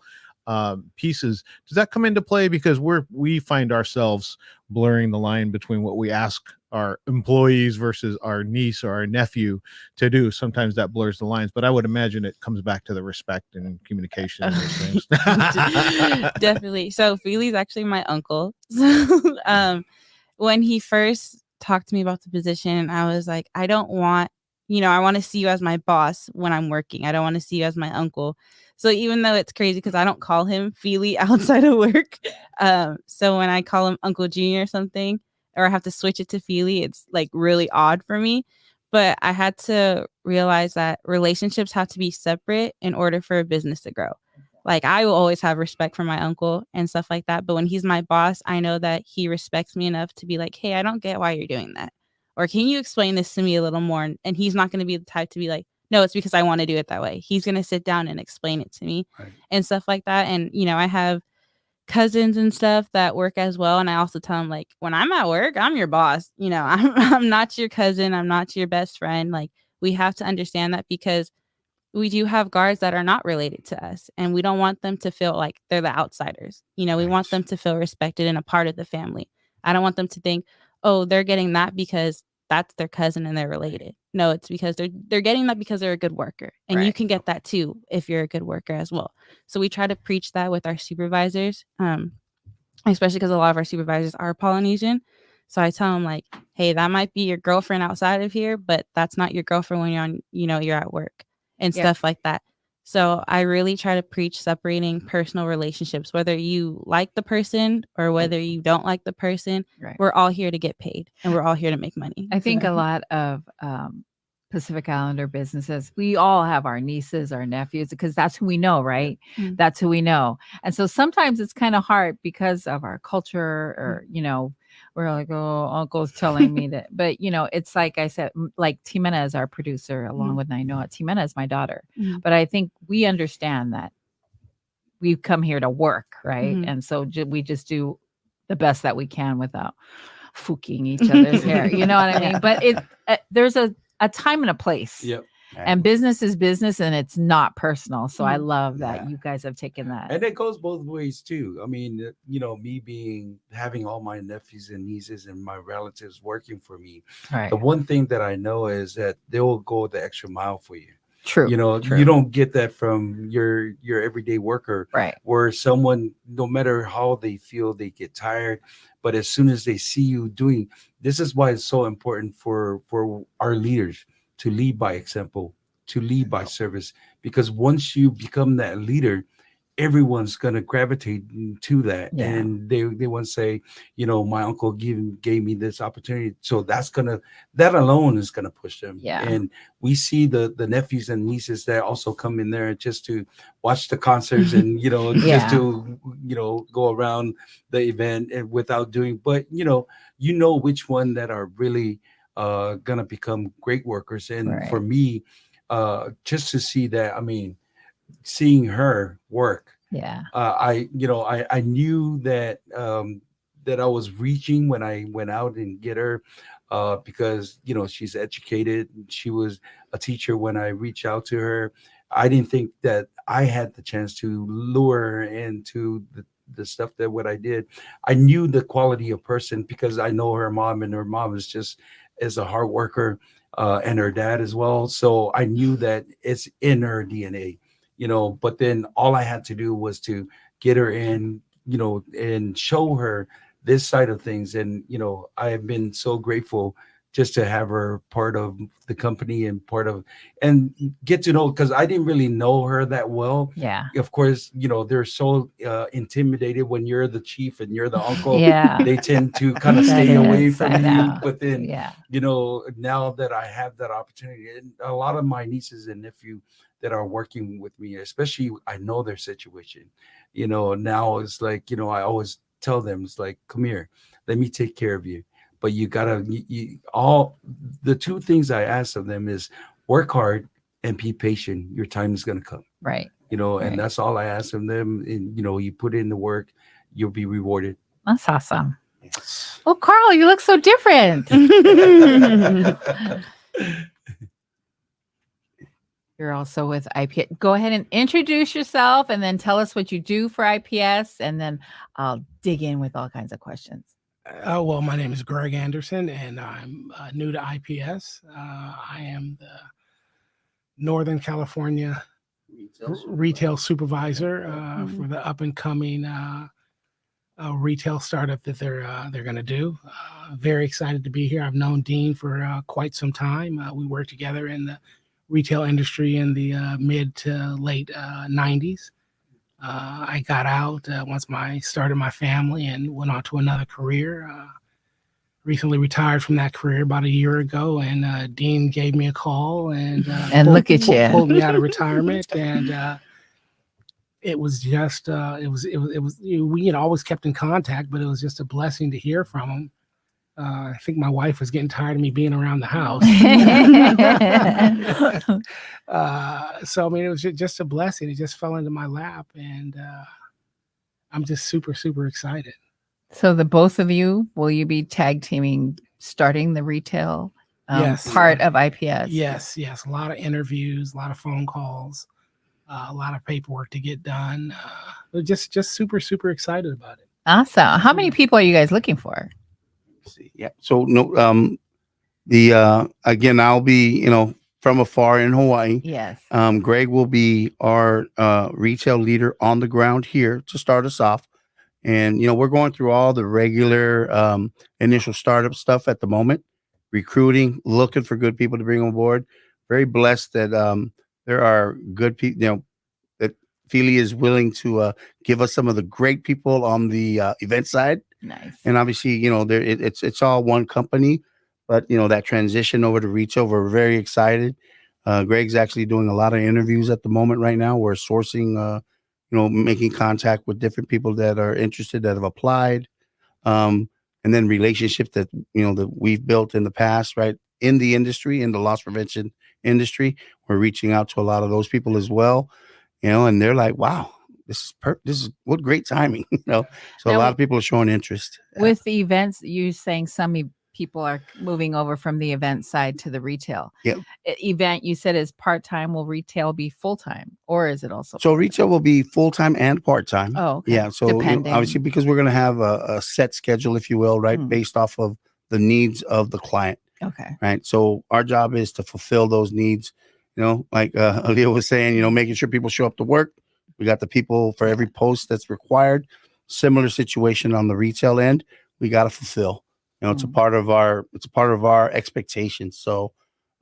pieces, does that come into play? Because we find ourselves blurring the line between what we ask our employees versus our niece or our nephew to do. Sometimes that blurs the lines, but I would imagine it comes back to the respect and communication and those things. Definitely. So Fili's actually my uncle. So when he first talked to me about the position, I was like, I don't want, I want to see you as my boss when I'm working. I don't want to see you as my uncle. So even though it's crazy because I don't call him Fili outside of work. So when I call him Uncle Junior or something, or I have to switch it to Fili, it's really odd for me. But I had to realize that relationships have to be separate in order for a business to grow. I will always have respect for my uncle and stuff like that. But when he's my boss, I know that he respects me enough to be like, hey, I don't get why you're doing that. Or can you explain this to me a little more? And he's not going to be the type to be like, no, it's because I want to do it that way. He's going to sit down and explain it to me and stuff like that. And, I have cousins and stuff that work as well. And I also tell them, like, when I'm at work, I'm your boss. You know, I'm not your cousin. I'm not your best friend. Like, we have to understand that, because we do have guards that are not related to us, and we don't want them to feel like they're the outsiders. You know, we want them to feel respected and a part of the family. I don't want them to think, oh, they're getting that because that's their cousin and they're related. No, it's because they're getting that because they're a good worker. And you can get that too if you're a good worker as well. So we try to preach that with our supervisors, especially because a lot of our supervisors are Polynesian. So I tell them, like, hey, that might be your girlfriend outside of here, but that's not your girlfriend when you're on, you know, you're at work and stuff like that. So I really try to preach separating personal relationships, whether you like the person or whether you don't like the person. We're all here to get paid, and we're all here to make money. I think a lot of Pacific Islander businesses, we all have our nieces, our nephews, because that's who we know, right? Mm-hmm. That's who we know. And so sometimes it's kind of hard because of our culture, or, you know, we're like, oh, uncle's telling me that. But, you know, it's like I said, like Timena is our producer, along with Nainoa. Timena is my daughter. Mm-hmm. But I think we understand that we've come here to work, right? Mm-hmm. And so we just do the best that we can without fucking each other's hair. You know what I mean? But there's a time and a place. Yep. And business is business, and it's not personal. So I love that you guys have taken that. And it goes both ways too. I mean, you know, me having all my nephews and nieces and my relatives working for me. Right. The one thing that I know is that they will go the extra mile for you. True. You know, you don't get that from your everyday worker, right? Where someone, no matter how they feel, they get tired, but as soon as they see you doing, this is why it's so important for our leaders to lead by example, to lead by service, because once you become that leader, everyone's going to gravitate to that. Yeah. And they want to say, you know, my uncle gave me this opportunity. So that alone is going to push them. Yeah. And we see the nephews and nieces that also come in there just to watch the concerts and, you know, just to, you know, go around the event and without doing, but, you know which one that are really going to become great workers. And for me, just to see that, I mean, seeing her work, I knew that that I was reaching when I went out and get her, because, you know, she's educated. She was a teacher when I reached out to her. I didn't think that I had the chance to lure her into the stuff that what I did. I knew the quality of person because I know her mom, and her mom is a hard worker, and her dad as well. So I knew that it's in her DNA, you know, but then all I had to do was to get her in, you know, and show her this side of things. And, you know, I have been so grateful just to have her part of the company and get to know, because I didn't really know her that well. Yeah. Of course, you know, they're so intimidated when you're the chief and you're the uncle. Yeah. They tend to kind of stay away from you. But then, you know, now that I have that opportunity, and a lot of my nieces and nephew that are working with me, especially, I know their situation. You know, now it's like, you know, I always tell them, it's like, come here, let me take care of you. But you gotta, all the two things I ask of them is work hard and be patient. Your time is gonna come. Right. You know, and that's all I ask of them. And, you know, you put in the work, you'll be rewarded. That's awesome. Yes. Well, Carl, you look so different. You're also with IPS. Go ahead and introduce yourself and then tell us what you do for IPS, and then I'll dig in with all kinds of questions. Well, my name is Greg Anderson, and I'm new to IPS. I am the Northern California retail supervisor for the up and coming retail startup that they're going to do. Very excited to be here. I've known Dean for quite some time. We worked together in the retail industry in the mid to late 90s. I got out once started my family and went on to another career. Recently retired from that career about a year ago, and Dean gave me a call and look at you, pulled me out of retirement, and it was just we always kept in contact, but it was just a blessing to hear from him. I think my wife was getting tired of me being around the house. So, I mean, it was just a blessing. It just fell into my lap. And I'm just super, super excited. So the both of you, will you be tag teaming starting the retail Yes. part of IPS? Yes. A lot of interviews, a lot of phone calls, a lot of paperwork to get done. Just super, super excited about it. Awesome. How many people are you guys looking for? See, yeah. So no, again, I'll be, from afar in Hawaii. Yes. Greg will be our retail leader on the ground here to start us off. And, we're going through all the regular initial startup stuff at the moment, recruiting, looking for good people to bring on board. Very blessed that there are good people, that Fili is willing to give us some of the great people on the event side. Nice. And obviously, it's all one company, but that transition over to retail, we're very excited. Greg's actually doing a lot of interviews at the moment right now. We're sourcing, making contact with different people that are interested, that have applied, and then relationships that that we've built in the past, right, in the industry, in the loss prevention industry. We're reaching out to a lot of those people as well, and they're like, wow. This is what great timing, So now, a lot of people are showing interest with the events. You saying some people are moving over from the event side to the retail. Yeah. Event, you said, is part-time. Will retail be full-time, or is it also? So retail will be full-time and part-time. Oh, okay. Yeah. So obviously, because we're going to have a set schedule, if you will, right, based off of the needs of the client. Okay. Right. So our job is to fulfill those needs. Like Aaliyah was saying, making sure people show up to work. We got the people for every post that's required. Similar situation on the retail end. We got to fulfill. It's a part of our expectations. So,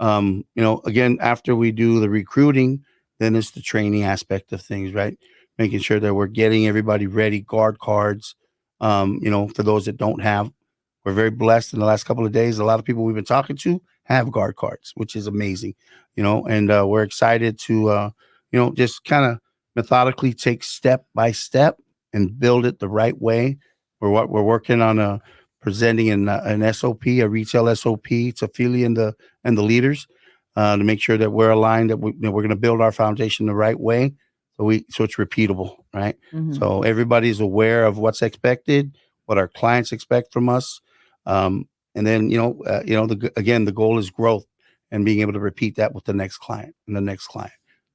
again, after we do the recruiting, then it's the training aspect of things, right? Making sure that we're getting everybody ready, guard cards. For those that don't have, we're very blessed in the last couple of days. A lot of people we've been talking to have guard cards, which is amazing. And we're excited to, just kind of methodically take step by step and build it the right way. We're working on presenting an SOP, a retail SOP to Fili and the leaders to make sure that we're aligned, that we're going to build our foundation the right way, so it's repeatable, right? Mm-hmm. So everybody's aware of what's expected, what our clients expect from us, and then again, the goal is growth and being able to repeat that with the next client and the next client.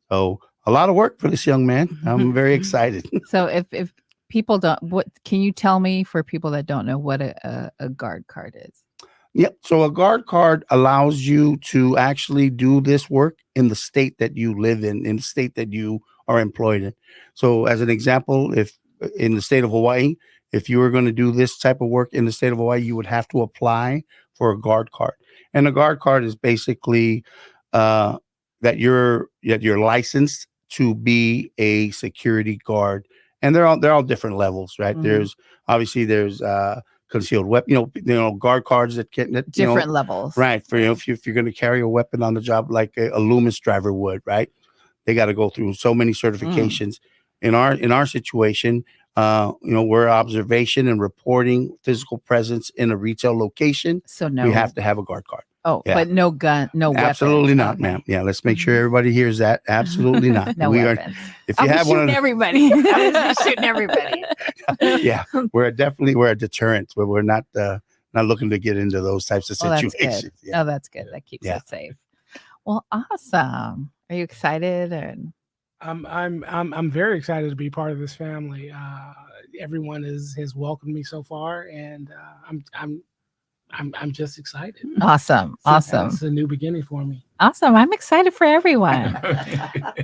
So a lot of work for this young man. I'm very excited. So if people don't, what can you tell me for people that don't know what a guard card is? Yep. So a guard card allows you to actually do this work in the state that you live in the state that you are employed in. So as an example, if in the state of Hawaii, if you were going to do this type of work in the state of Hawaii, you would have to apply for a guard card. And a guard card is basically that you're licensed to be a security guard. And they're all different levels, right? Mm-hmm. There's concealed weapon, guard cards that can different levels, right? For if you're going to carry a weapon on the job, like a Loomis driver would, right? They got to go through so many certifications. In our situation, we're observation and reporting physical presence in a retail location. So we have to have a guard card. Oh, yeah. But no gun, no weapons. Absolutely not, ma'am. Yeah, let's make sure everybody hears that. Absolutely not. No weapons. If you have one, everybody. Shooting everybody. Yeah, we're a deterrent. Where we're not looking to get into those types of situations. That's good. Yeah. Oh, that's good. That keeps us safe. Well, awesome. Are you excited? And I'm very excited to be part of this family. Everyone has welcomed me so far, and I'm just excited. Awesome. It's a new beginning for me. Awesome. I'm excited for everyone.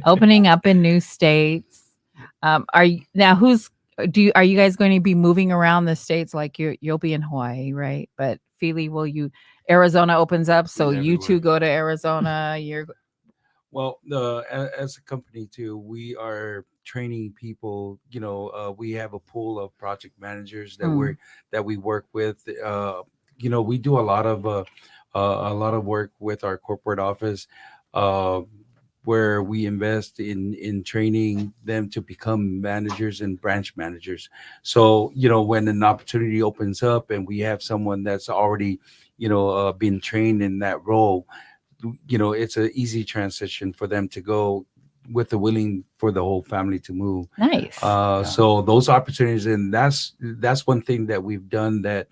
Opening up in new states. Are you guys going to be moving around the states? Like you'll be in Hawaii, right? But Fili, Arizona opens up, so you two go to Arizona. Well, as a company too, we are training people. We have a pool of project managers that we work with. We do a lot of work with our corporate office, where we invest in training them to become managers and branch managers. So, when an opportunity opens up and we have someone that's already, been trained in that role, it's an easy transition for them to go with the willing for the whole family to move. Nice. So those opportunities, and that's one thing that we've done that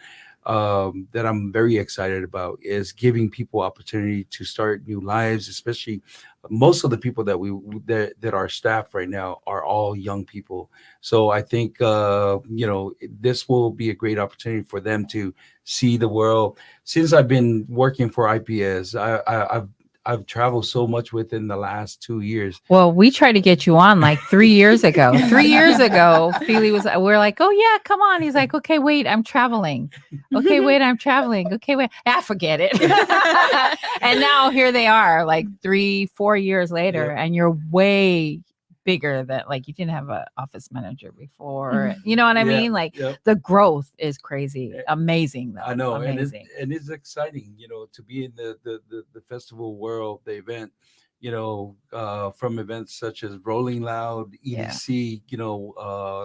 that I'm very excited about, is giving people opportunity to start new lives. Especially most of the people that are staff right now are all young people. So I think this will be a great opportunity for them to see the world. Since I've been working for IPS, I've traveled so much within the last 2 years. Well, we tried to get you on like 3 years ago. 3 years ago, Fili we're like, oh yeah, come on. He's like, okay, wait, I'm traveling. Okay, wait, I'm traveling. Okay, wait, forget it. And now here they are, like 3-4 years later, and you're way bigger than, like, you didn't have an office manager before. You know what I mean? Like the growth is crazy, amazing though. I know, amazing. and it's exciting, to be in the festival world, the event, from events such as Rolling Loud, EDC,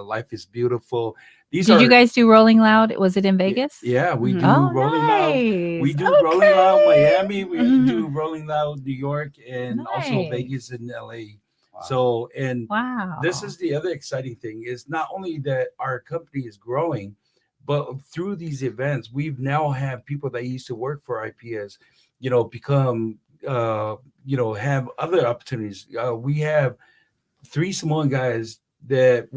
Life is Beautiful. Did you guys do Rolling Loud? Was it in Vegas? Yeah, we do Rolling Loud. We do Rolling Loud Miami. We do Rolling Loud New York, and also Vegas and LA. Wow. So, and this is the other exciting thing, is not only that our company is growing, but through these events, we've now have people that used to work for IPS, become, have other opportunities. We have 3 Samoan guys that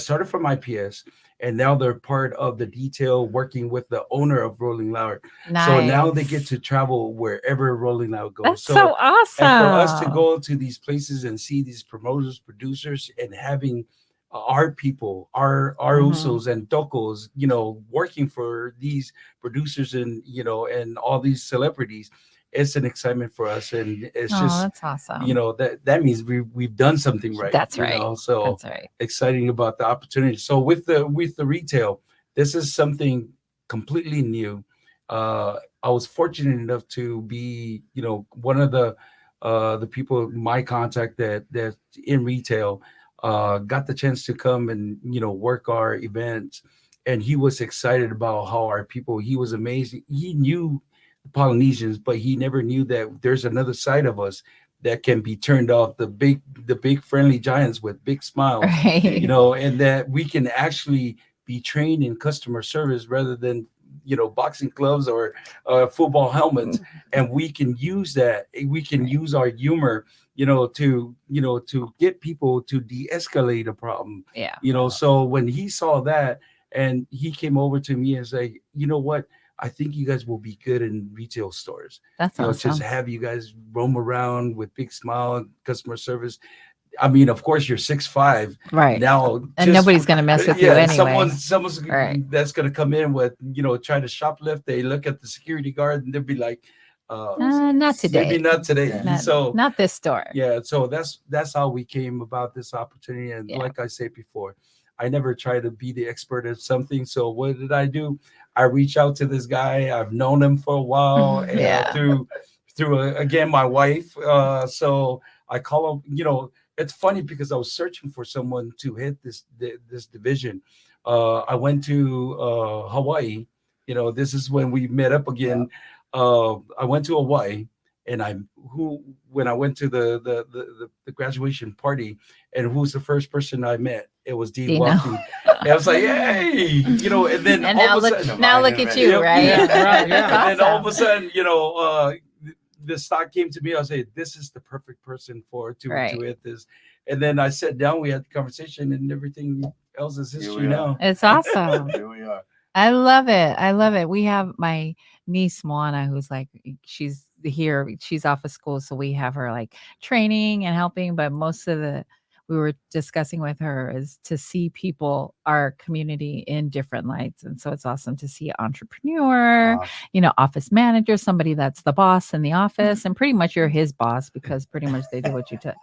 started from IPS, and now they're part of the detail, working with the owner of Rolling Loud. Nice. So now they get to travel wherever Rolling Loud goes. That's so awesome. And for us to go to these places and see these promoters, producers, and having our people, our usos and tocos, working for these producers and, and all these celebrities, it's an excitement for us, and it's that's awesome. That means we've done something right. That's right. So that's right. Exciting about the opportunity. So with the retail, this is something completely new. I was fortunate enough to be, one of the people, my contact that in retail, got the chance to come and work our events, and he was excited about how our people. He was amazing. He knew Polynesians, but he never knew that there's another side of us that can be turned off, the big friendly giants with big smiles, right. And that we can actually be trained in customer service rather than boxing gloves or football helmets. And we can use that. We can use our humor to get people to de-escalate a problem. So when he saw that, and he came over to me and said, you know what, I think you guys will be good in retail stores. That's awesome. Just have you guys roam around with big smile and customer service. I mean, of course, you're 6'5", right now, and nobody's gonna mess with you anyway. Someone's that's gonna come in with try to shoplift. They look at the security guard and they'll be like, not today. Maybe not today. Not this store. Yeah. So that's how we came about this opportunity. And like I said before, I never try to be the expert at something. So what did I do? I reach out to this guy. I've known him for a while, and through again my wife. So I call him. It's funny because I was searching for someone to hit this division. I went to Hawaii. This is when we met up again. I went to Hawaii, and when I went to the graduation party, and who's the first person I met? It was Dean Walking. And I was like, hey, and then and all of a sudden, now look at you, right? And then all of a sudden, the stock came to me. I said, this is the perfect person to hit this. And then I sat down, we had the conversation, and everything else is history now. It's awesome. Here we are. I love it. We have my niece Moana, who's like, she's here, she's off of school, so we have her like training and helping, but most of we were discussing with her is to see people, our community, in different lights. And so it's awesome to see an entrepreneur, office manager, somebody that's the boss in the office, and pretty much you're his boss because pretty much they do what you tell.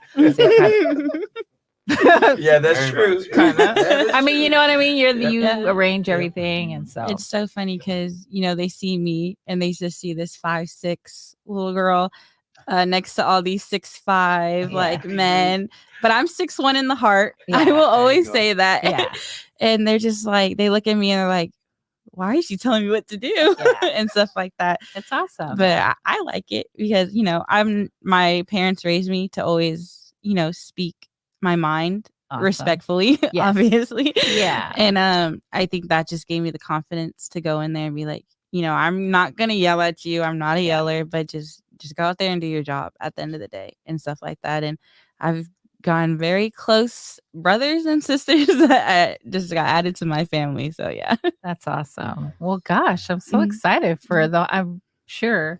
Yeah, that's true. I mean, you know what I mean? You arrange everything. And so it's so funny because, they see me and they just see this 5'6" little girl next to all these 6'5" like men, but I'm 6'1" in the heart. I will always say that. Yeah. And they're just like, they look at me and they're like, why is she telling me what to do? And stuff like that. It's awesome. But I like it because, my parents raised me to always speak my mind Awesome. respectfully, Yes. obviously. Yeah. And I think that just gave me the confidence to go in there and be like, I'm not gonna yell at you. I'm not a yeller, but just go out there and do your job at the end of the day and stuff like that. And I've gotten very close brothers and sisters that just got added to my family. So yeah. That's awesome. Well, gosh, I'm so Mhm. excited for I'm sure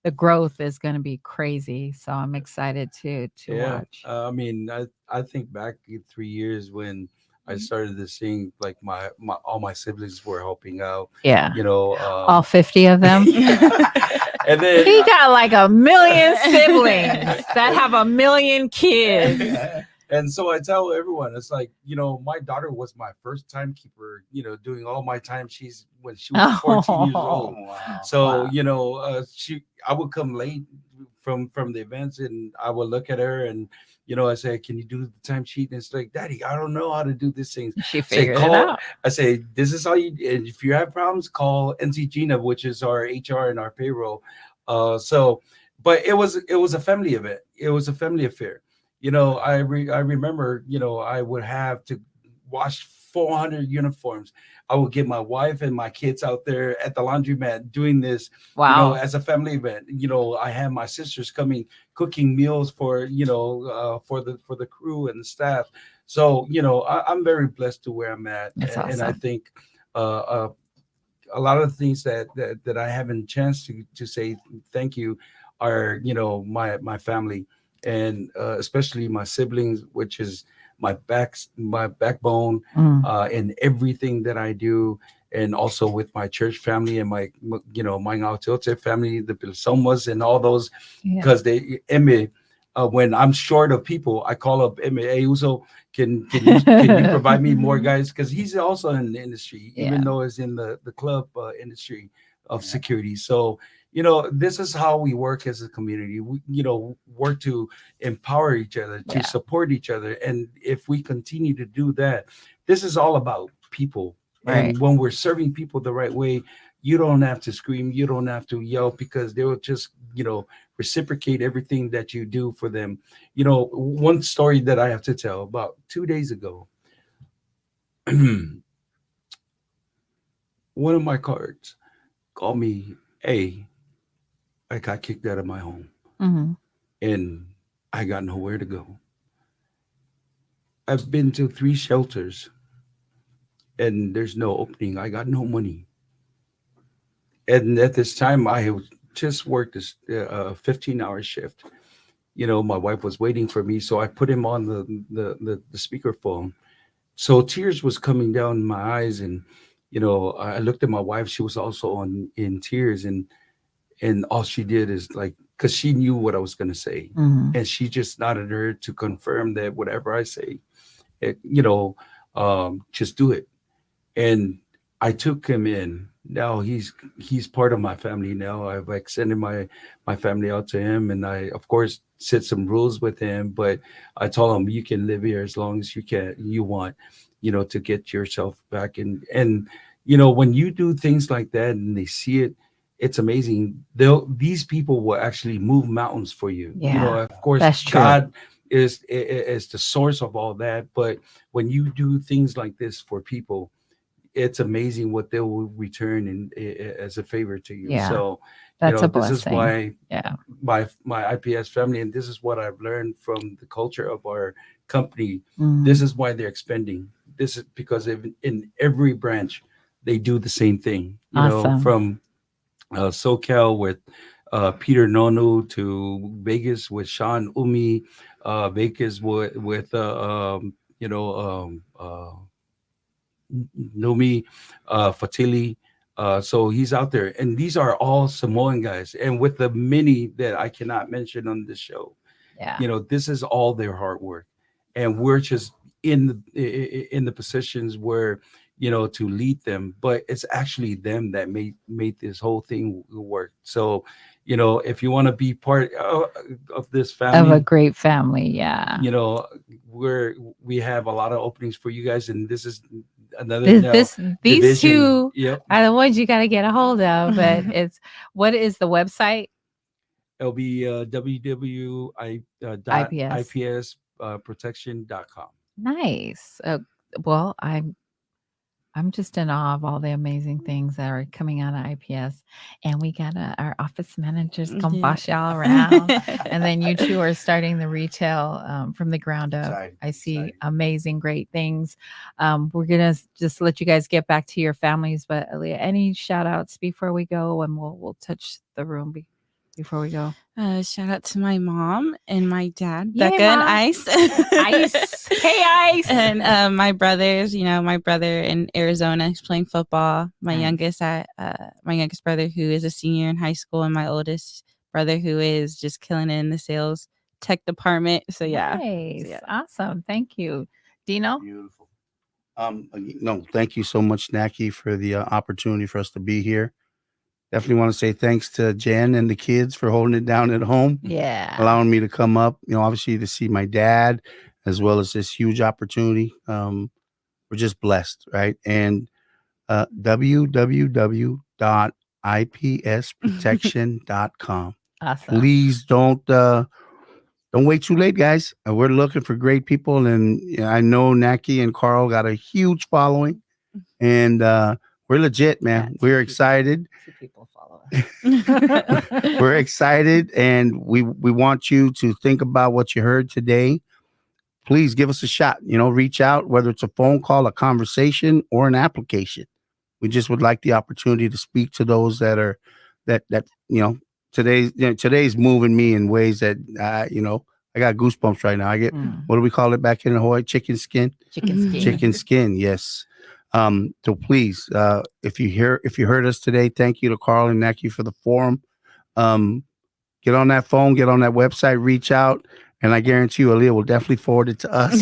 the growth is going to be crazy. So I'm excited to watch. I mean, I think back 3 years when I started this thing, like my all my siblings were helping out. Yeah. All 50 of them. And then He got like 1 million siblings that have 1 million kids. And so I tell everyone, it's like, my daughter was my first timekeeper, doing all my time sheets when she was 14 years old. Wow. So, I would come late from the events and I would look at her and, I say, can you do the timesheet? And it's like, Daddy, I don't know how to do these things. She figured it call, out. I say, this is how and if you have problems, call NC Gina, which is our HR and our payroll. But it was a family event. It was a family affair. I remember, I would have to wash 400 uniforms. I would get my wife and my kids out there at the laundromat doing this, Wow. as a family event. I had my sisters coming, cooking meals for, for the crew and the staff. So, I'm very blessed to where I'm at. That's awesome. And I think a lot of the things that I haven't chance to say thank you are, my family. And especially my siblings, which is my backbone in everything that I do, and also with my church family and my Gaoteote family, the Pilsomas and all those, because when I'm short of people, I call up Emmy. Hey, Uso, can you provide me more guys? Because he's also in the industry, even though he's in the club industry of security. So. This is how we work as a community. We, work to empower each other, to support each other. And if we continue to do that, this is all about people. Right. And when we're serving people the right way, you don't have to scream, you don't have to yell, because they will just, reciprocate everything that you do for them. One story that I have to tell, about 2 days ago, one of my cards called me, hey, I got kicked out of my home, and I got nowhere to go. I've been to 3 shelters, and there's no opening. I got no money. And at this time, I just worked this 15-hour shift. My wife was waiting for me, so I put him on the speakerphone. So tears was coming down my eyes, and I looked at my wife. She was also in tears, and all she did is like, because she knew what I was going to say. And she just nodded her to confirm that whatever I say, just do it. And I took him in. Now he's part of my family now. I've extended my family out to him. And I, of course, set some rules with him. But I told him, you can live here as long as you want, to get yourself back. And when you do things like that and they see it, it's amazing. These people will actually move mountains for you. Yeah, of course, God is the source of all that. But when you do things like this for people, it's amazing what they will return as a favor to you. Yeah, so that's a blessing. This is why my IPS family, and this is what I've learned from the culture of our company. This is why they're expanding. This is because in every branch they do the same thing. From SoCal with Peter Nonu to Vegas with Sean Umi, Vegas with Nomi Fatili. So he's out there, and these are all Samoan guys, and with the many that I cannot mention on this show. This is all their hard work, and we're just in the positions where to lead them, but it's actually them that made this whole thing work. So if you want to be part of this family, of a great family, we have a lot of openings for you guys, and this is another these division. Two are the ones you got to get a hold of. But what is the website? It'll be www.ips.protection.com. Nice. Well, I'm just in awe of all the amazing things that are coming out of IPS. And we got our office managers come boss y'all around. And then you two are starting the retail from the ground up. I see amazing, great things. We're going to just let you guys get back to your families. But Aaliyah, any shout outs before we go? And we'll touch the room before we go. Shout out to my mom and my dad, Yay, Becca Mom. and Ice. Ice. Hey, Ice. And my brothers, my brother in Arizona is playing football. My youngest brother who is a senior in high school, and my oldest brother who is just killing it in the sales tech department. So yeah. Nice. Yeah. Awesome. Thank you. Dino? Beautiful. No, thank you so much, Naki, for the opportunity for us to be here. Definitely want to say thanks to Jen and the kids for holding it down at home. Yeah. Allowing me to come up, obviously to see my dad, as well as this huge opportunity. We're just blessed, right? And www.ipsprotection.com. Awesome. Please don't wait too late, guys. We're looking for great people. And I know Naki and Carl got a huge following. And we're legit, man. Yeah, we're excited. Two people follow us. We're excited, and we want you to think about what you heard today. Please give us a shot. Reach out, whether it's a phone call, a conversation, or an application. We just would like the opportunity to speak to those that are today's moving me in ways that I got goosebumps right now. I get what do we call it back in Hawaii? Chicken skin. Chicken skin. Yes. So please, if you heard us today, thank you to Carl and Naki for the forum. Get on that phone, get on that website, reach out, and I guarantee you, Aaliyah will definitely forward it to us.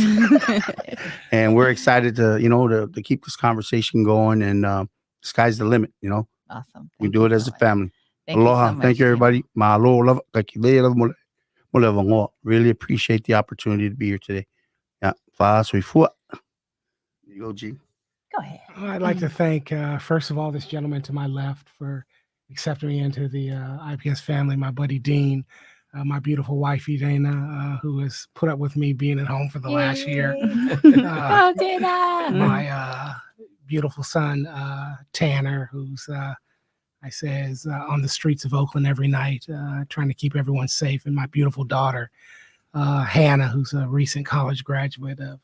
And we're excited to keep this conversation going. And sky's the limit. Awesome. We do it as a family. Thank Aloha. You so much, Thank you, everybody. Mahalo. Really appreciate the opportunity to be here today. Yeah. You go, G. Go ahead. I'd like to thank, first of all, this gentleman to my left for accepting me into the IPS family, my buddy Dean, my beautiful wifey Dana, who has put up with me being at home for the last year. My beautiful son, Tanner, who's, is on the streets of Oakland every night, trying to keep everyone safe, and my beautiful daughter, Hannah, who's a recent college graduate of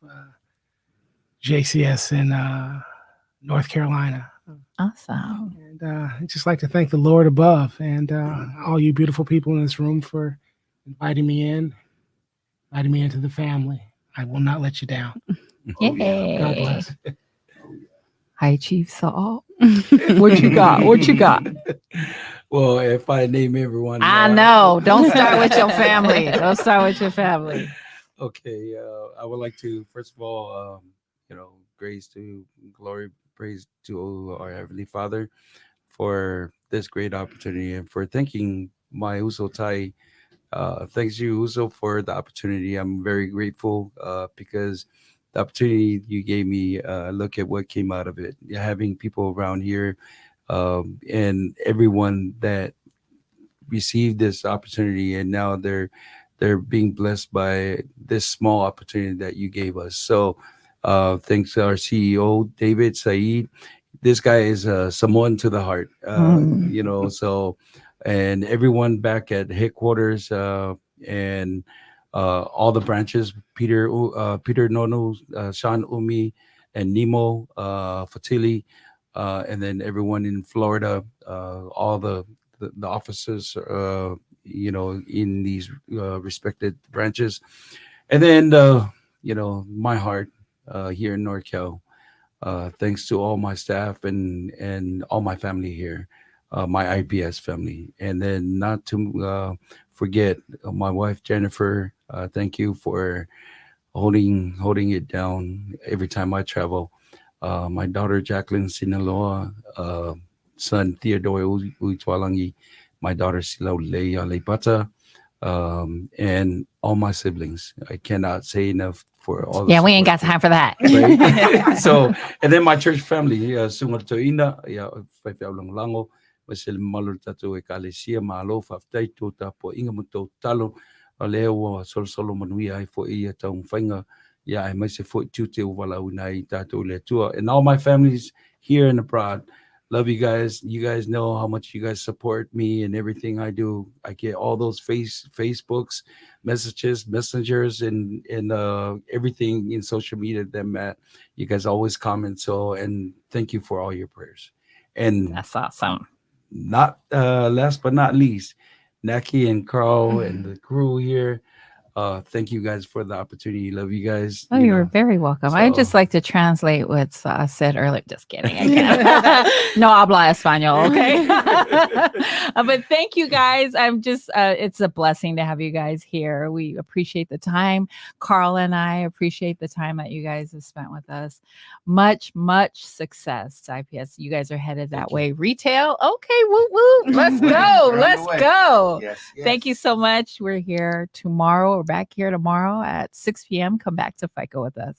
JCS in North Carolina. Awesome. And I'd just like to thank the Lord above and all you beautiful people in this room for inviting me into the family. I will not let you down. Yay. God bless. Hi, Chief Saul. What you got? Well, if I name everyone, I know. Don't start with your family. Okay. I would like to, first of all, grace to glory, praise to our Heavenly Father for this great opportunity and for thanking my Uso Tai. Thanks you, Uso, for the opportunity. I'm very grateful because the opportunity you gave me, look at what came out of it. Having people around here and everyone that received this opportunity, and now they're being blessed by this small opportunity that you gave us. So thanks to our CEO, David Said. This guy is Samoan to the heart, so, and everyone back at headquarters and all the branches, Peter Nono, Sean Umi, and Nemo, Fatili, and then everyone in Florida, all the officers, in these respected branches. And then, my heart here in NorCal, thanks to all my staff and all my family here, my IPS family. And then not to forget my wife, Jennifer. Thank you for holding it down every time I travel. My daughter, Jacqueline Sinaloa, son, Theodore Uitwalangi, my daughter, Sila Leia Lepata, and all my siblings. I cannot say enough for all. Yeah, we ain't got time for that. Right? So, and then my church family, Sungar Toina, Faifa Lango, Masel malur tatu e kalesia malo fa taito tapo inga muto talo leo solo manuia ai fo ia tau whainga ya ai mai se fo tute o wala unai tato le tua. And all my families here and abroad, love you guys. You guys know how much you guys support me and everything I do. I get all those Facebooks, messages, messengers, and everything in social media that you guys always comment. So, and thank you for all your prayers. And that's awesome. Not last but not least, Naki and Carl and the crew here. Thank you guys for the opportunity. Love you guys. Oh, you're very welcome. So, I just like to translate what said earlier. Just kidding. I can't. No habla español. Okay. But thank you guys. I'm just, it's a blessing to have you guys here. We appreciate the time. Carl and I appreciate the time that you guys have spent with us. Much success to IPS. You guys are headed that way. Retail. Okay. Woo woo. Let's go. Let's go. Yes. Thank you so much. We're here tomorrow. We're back here tomorrow at 6 p.m. Come back to Faika with us.